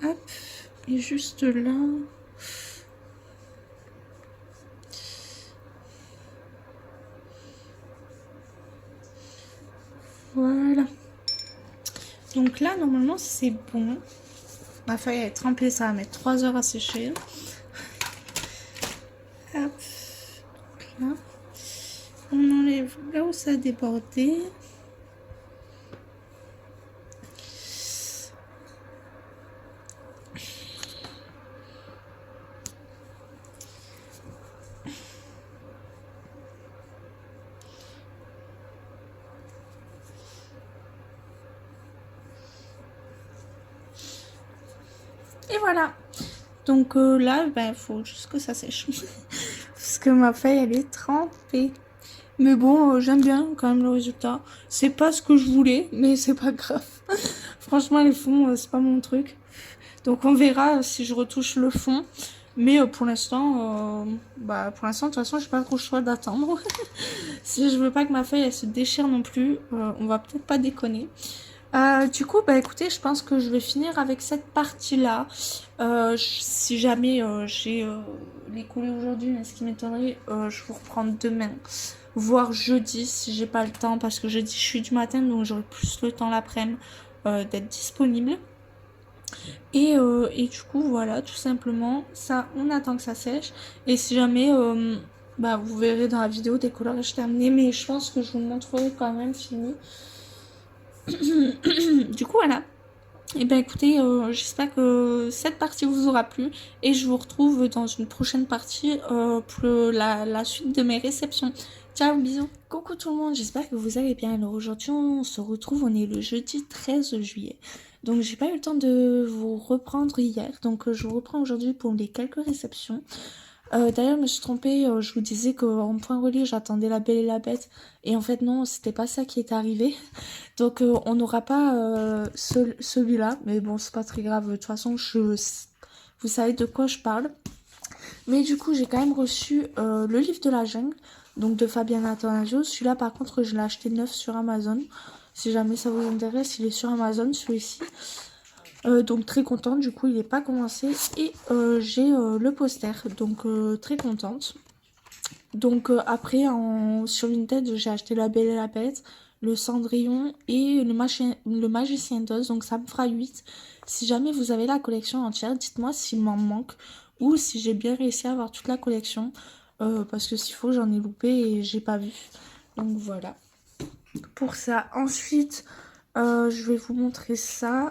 Speaker 1: Hop, et juste là. Voilà. Donc là normalement c'est bon. Ma feuille est trempée, ça va mettre 3 heures à sécher. Hop, donc là, on enlève là où ça a débordé. Et voilà. Donc là, il faut juste que ça sèche. Parce que ma feuille, elle est trempée. Mais bon, j'aime bien quand même le résultat. C'est pas ce que je voulais, mais c'est pas grave. Franchement, les fonds, c'est pas mon truc. Donc on verra si je retouche le fond. Mais pour l'instant, de toute façon, j'ai pas trop le choix d'attendre. Si je veux pas que ma feuille, elle se déchire non plus, on va peut-être pas déconner. Du coup, écoutez, je pense que je vais finir avec cette partie-là. Si jamais j'ai les collés aujourd'hui, mais ce qui m'étonnerait, je vous reprends demain, voire jeudi si j'ai pas le temps, parce que jeudi je suis du matin, donc j'aurai plus le temps l'après-midi d'être disponible. Et du coup, voilà, tout simplement, ça, on attend que ça sèche. Et si jamais, vous verrez dans la vidéo des coloriages terminés, mais je pense que je vous le montrerai quand même fini. Du coup, voilà. Et écoutez, j'espère que cette partie vous aura plu et je vous retrouve dans une prochaine partie pour la suite de mes réceptions. Ciao, bisous. Coucou tout le monde, j'espère que vous allez bien. Alors aujourd'hui, on se retrouve, on est le jeudi 13 juillet. Donc j'ai pas eu le temps de vous reprendre hier, donc je vous reprends aujourd'hui pour les quelques réceptions. D'ailleurs, je me suis trompée, je vous disais qu'en point relié, j'attendais La Belle et la Bête. Et en fait, non, c'était pas ça qui est arrivé. Donc, on n'aura pas celui-là. Mais bon, c'est pas très grave. De toute façon, vous savez de quoi je parle. Mais du coup, j'ai quand même reçu le livre de la jungle, donc de Fabiana Attanasio. Celui-là, par contre, je l'ai acheté neuf sur Amazon. Si jamais ça vous intéresse, il est sur Amazon, celui-ci. Donc très contente, du coup il n'est pas commencé et j'ai le poster, donc très contente. Donc après sur Vinted j'ai acheté La Belle et la Bête, le Cendrillon et le Magicien d'Oz, donc ça me fera 8. Si jamais vous avez la collection entière, dites-moi s'il m'en manque ou si j'ai bien réussi à avoir toute la collection, parce que s'il faut j'en ai loupé et j'ai pas vu. Donc voilà pour ça. Ensuite je vais vous montrer ça.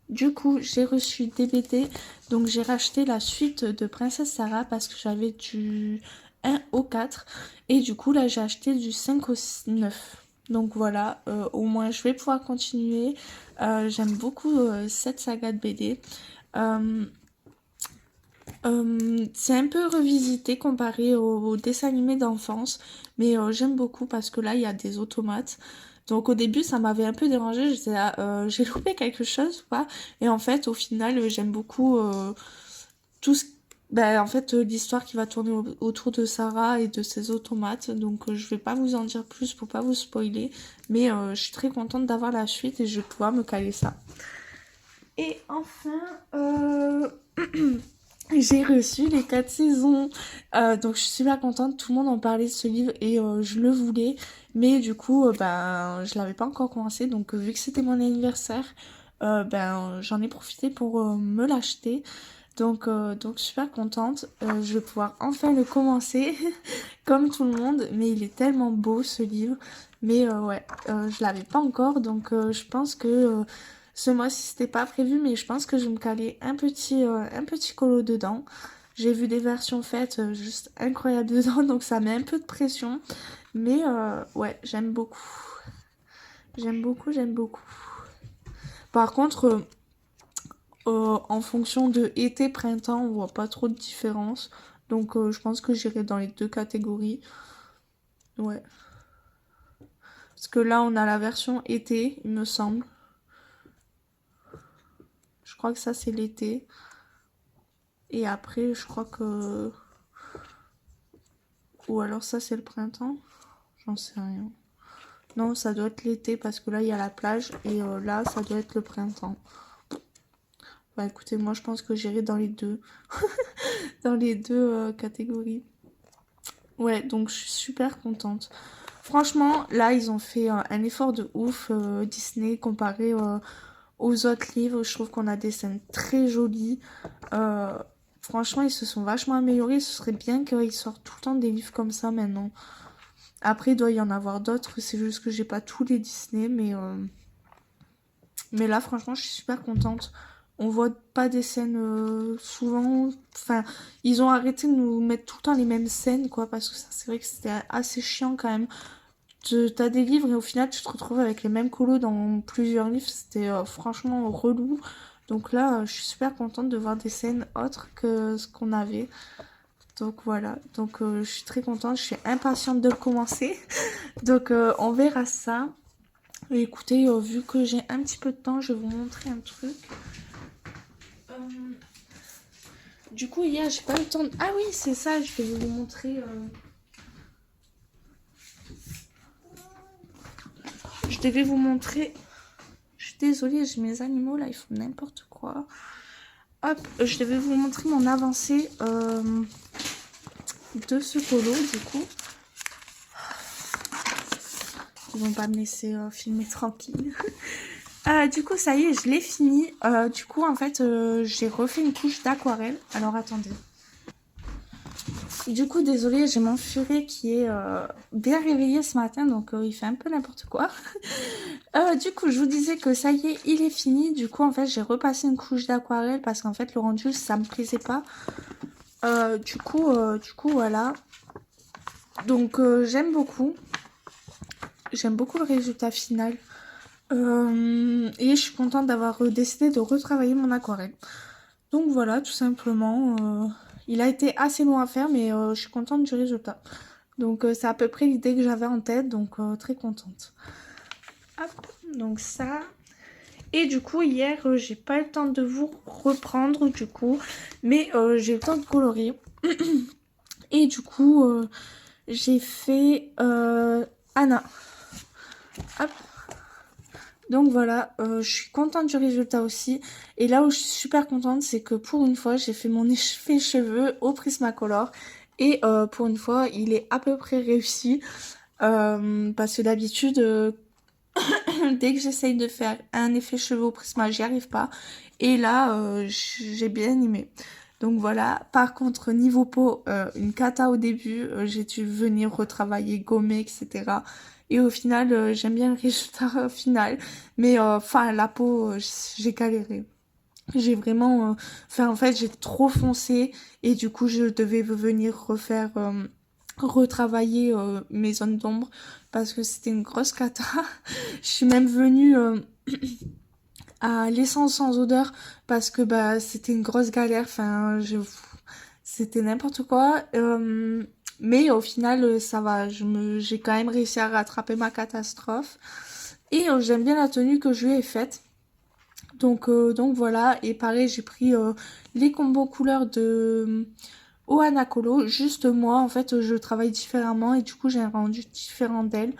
Speaker 1: Du coup, j'ai reçu DBD, donc j'ai racheté la suite de Princesse Sarah parce que j'avais du 1 au 4. Et du coup, là, j'ai acheté du 5 au 9. Donc voilà, au moins, je vais pouvoir continuer. J'aime beaucoup cette saga de BD. C'est un peu revisité comparé au dessin animé d'enfance, mais j'aime beaucoup parce que là, il y a des automates. Donc au début, ça m'avait un peu dérangé. J'étais là, j'ai loupé quelque chose ou pas? Et en fait, au final, j'aime beaucoup tout ce... en fait, l'histoire qui va tourner autour de Sarah et de ses automates. Donc je vais pas vous en dire plus pour pas vous spoiler. Mais je suis très contente d'avoir la suite et je vais pouvoir me caler ça. Et enfin... J'ai reçu les 4 saisons, donc je suis super contente, tout le monde en parlait de ce livre et je le voulais, mais du coup je l'avais pas encore commencé, donc vu que c'était mon anniversaire, j'en ai profité pour me l'acheter, donc super contente. Je vais pouvoir enfin le commencer comme tout le monde, mais il est tellement beau ce livre, mais je l'avais pas encore, donc je pense que Ce mois-ci, c'était pas prévu, mais je pense que je vais me caler un petit colo dedans. J'ai vu des versions faites juste incroyables dedans, donc ça met un peu de pression. Mais ouais, j'aime beaucoup. J'aime beaucoup, j'aime beaucoup. Par contre, en fonction de été, printemps, on voit pas trop de différence. Donc je pense que j'irai dans les deux catégories. Ouais. Parce que là, on a la version été, il me semble. Je crois que ça, c'est l'été. Et après, je crois que... Ou alors ça, c'est le printemps. J'en sais rien. Non, ça doit être l'été parce que là, il y a la plage. Et là, ça doit être le printemps. Bah écoutez, moi, je pense que j'irai dans les deux. Dans les deux catégories. Ouais, donc je suis super contente. Franchement, là, ils ont fait un effort de ouf, Disney, comparé aux autres livres. Je trouve qu'on a des scènes très jolies. Euh, Franchement, ils se sont vachement améliorés. Ce serait bien qu'ils sortent tout le temps des livres comme ça maintenant. Après, il doit y en avoir d'autres. C'est juste que j'ai pas tous les Disney. Mais là, franchement, je suis super contente. On voit pas des scènes souvent. Enfin, ils ont arrêté de nous mettre tout le temps les mêmes scènes, quoi. Parce que ça, c'est vrai que c'était assez chiant quand même. T'as des livres et au final, tu te retrouves avec les mêmes colos dans plusieurs livres. C'était franchement relou. Donc là, je suis super contente de voir des scènes autres que ce qu'on avait. Donc voilà, donc je suis très contente, je suis impatiente de le commencer. Donc on verra ça. Et écoutez, vu que j'ai un petit peu de temps, je vais vous montrer un truc. Euh, Du coup, hier, j'ai pas eu le temps de... Ah oui, c'est ça, je vais vous montrer... Je devais vous montrer... Je suis désolée, j'ai mes animaux là, ils font n'importe quoi. Hop, je devais vous montrer mon avancée de ce colo, du coup. Ils vont pas me laisser filmer tranquille. Du coup, ça y est, je l'ai fini. Du coup, en fait, j'ai refait une couche d'aquarelle. Alors, attendez. Du coup, désolée, j'ai mon furet qui est bien réveillé ce matin, donc il fait un peu n'importe quoi. Du coup, je vous disais que ça y est, il est fini. Du coup, en fait, j'ai repassé une couche d'aquarelle parce qu'en fait, le rendu, ça me plaisait pas. Du coup, voilà. Donc, j'aime beaucoup. J'aime beaucoup le résultat final. Et je suis contente d'avoir décidé de retravailler mon aquarelle. Donc voilà, tout simplement. Il a été assez long à faire, mais je suis contente du résultat. Donc c'est à peu près l'idée que j'avais en tête, donc très contente. Hop, donc ça. Et du coup, hier, j'ai pas eu le temps de vous reprendre, du coup. Mais j'ai eu le temps de colorer. Et du coup, j'ai fait Anna. Hop. Donc voilà, je suis contente du résultat aussi. Et là où je suis super contente, c'est que pour une fois, j'ai fait mon effet cheveux au Prismacolor. Et pour une fois, il est à peu près réussi. Parce que d'habitude, dès que j'essaye de faire un effet cheveux au Prisma, j'y arrive pas. Et là, j'ai bien aimé. Donc voilà, par contre, niveau peau, une cata au début. J'ai dû venir retravailler, gommer, etc. Et au final, j'aime bien le résultat final. Mais enfin, la peau, j'ai galéré. J'ai vraiment... Enfin, en fait, j'ai trop foncé. Et du coup, je devais venir refaire... retravailler mes zones d'ombre. Parce que c'était une grosse cata. Je suis même venue... à l'essence sans odeur parce que bah c'était une grosse galère, enfin c'était n'importe quoi, mais au final ça va, j'ai quand même réussi à rattraper ma catastrophe et j'aime bien la tenue que je lui ai faite. Donc voilà, et pareil j'ai pris les combos couleurs de Ohana Colo, juste moi en fait je travaille différemment et du coup j'ai un rendu différent d'elle.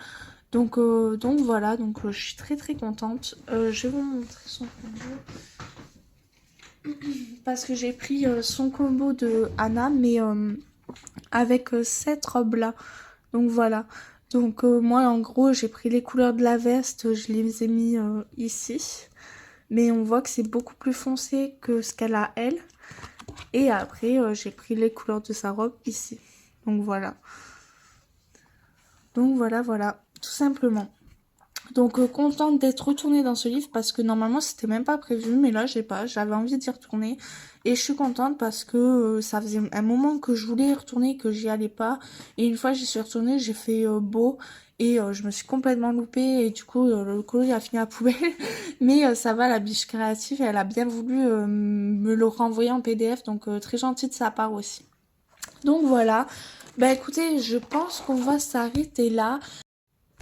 Speaker 1: Donc voilà, donc je suis très très contente. Je vais vous montrer son combo. Parce que j'ai pris son combo de Anna, mais avec cette robe-là. Donc voilà. Donc moi en gros j'ai pris les couleurs de la veste, je les ai mis ici. Mais on voit que c'est beaucoup plus foncé que ce qu'elle a elle. Et après j'ai pris les couleurs de sa robe ici. Donc voilà. Donc voilà, voilà. Tout simplement. Donc contente d'être retournée dans ce livre parce que normalement c'était même pas prévu, mais là j'avais envie d'y retourner et je suis contente parce que ça faisait un moment que je voulais y retourner, que j'y allais pas, et une fois j'y suis retournée, j'ai fait beau et je me suis complètement loupée et du coup le colo il a fini à la poubelle, mais ça va, la biche créative elle a bien voulu me le renvoyer en PDF, donc très gentil de sa part aussi. Donc voilà, bah écoutez, je pense qu'on va s'arrêter là.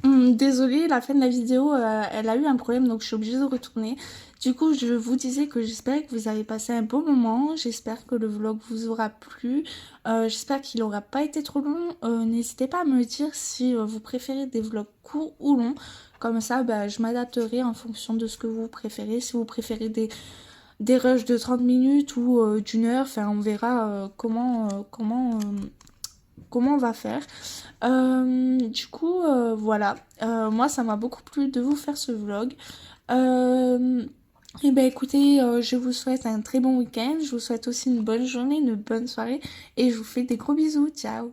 Speaker 1: Désolée, la fin de la vidéo, elle a eu un problème, donc je suis obligée de retourner. Du coup, je vous disais que j'espère que vous avez passé un bon moment, j'espère que le vlog vous aura plu, j'espère qu'il n'aura pas été trop long. N'hésitez pas à me dire si vous préférez des vlogs courts ou longs, comme ça bah, je m'adapterai en fonction de ce que vous préférez. Si vous préférez des rushs de 30 minutes ou d'1 heure, enfin on verra comment on va faire. Du coup, voilà. Moi, ça m'a beaucoup plu de vous faire ce vlog. Et ben écoutez, je vous souhaite un très bon week-end. Je vous souhaite aussi une bonne journée, une bonne soirée. Et je vous fais des gros bisous. Ciao!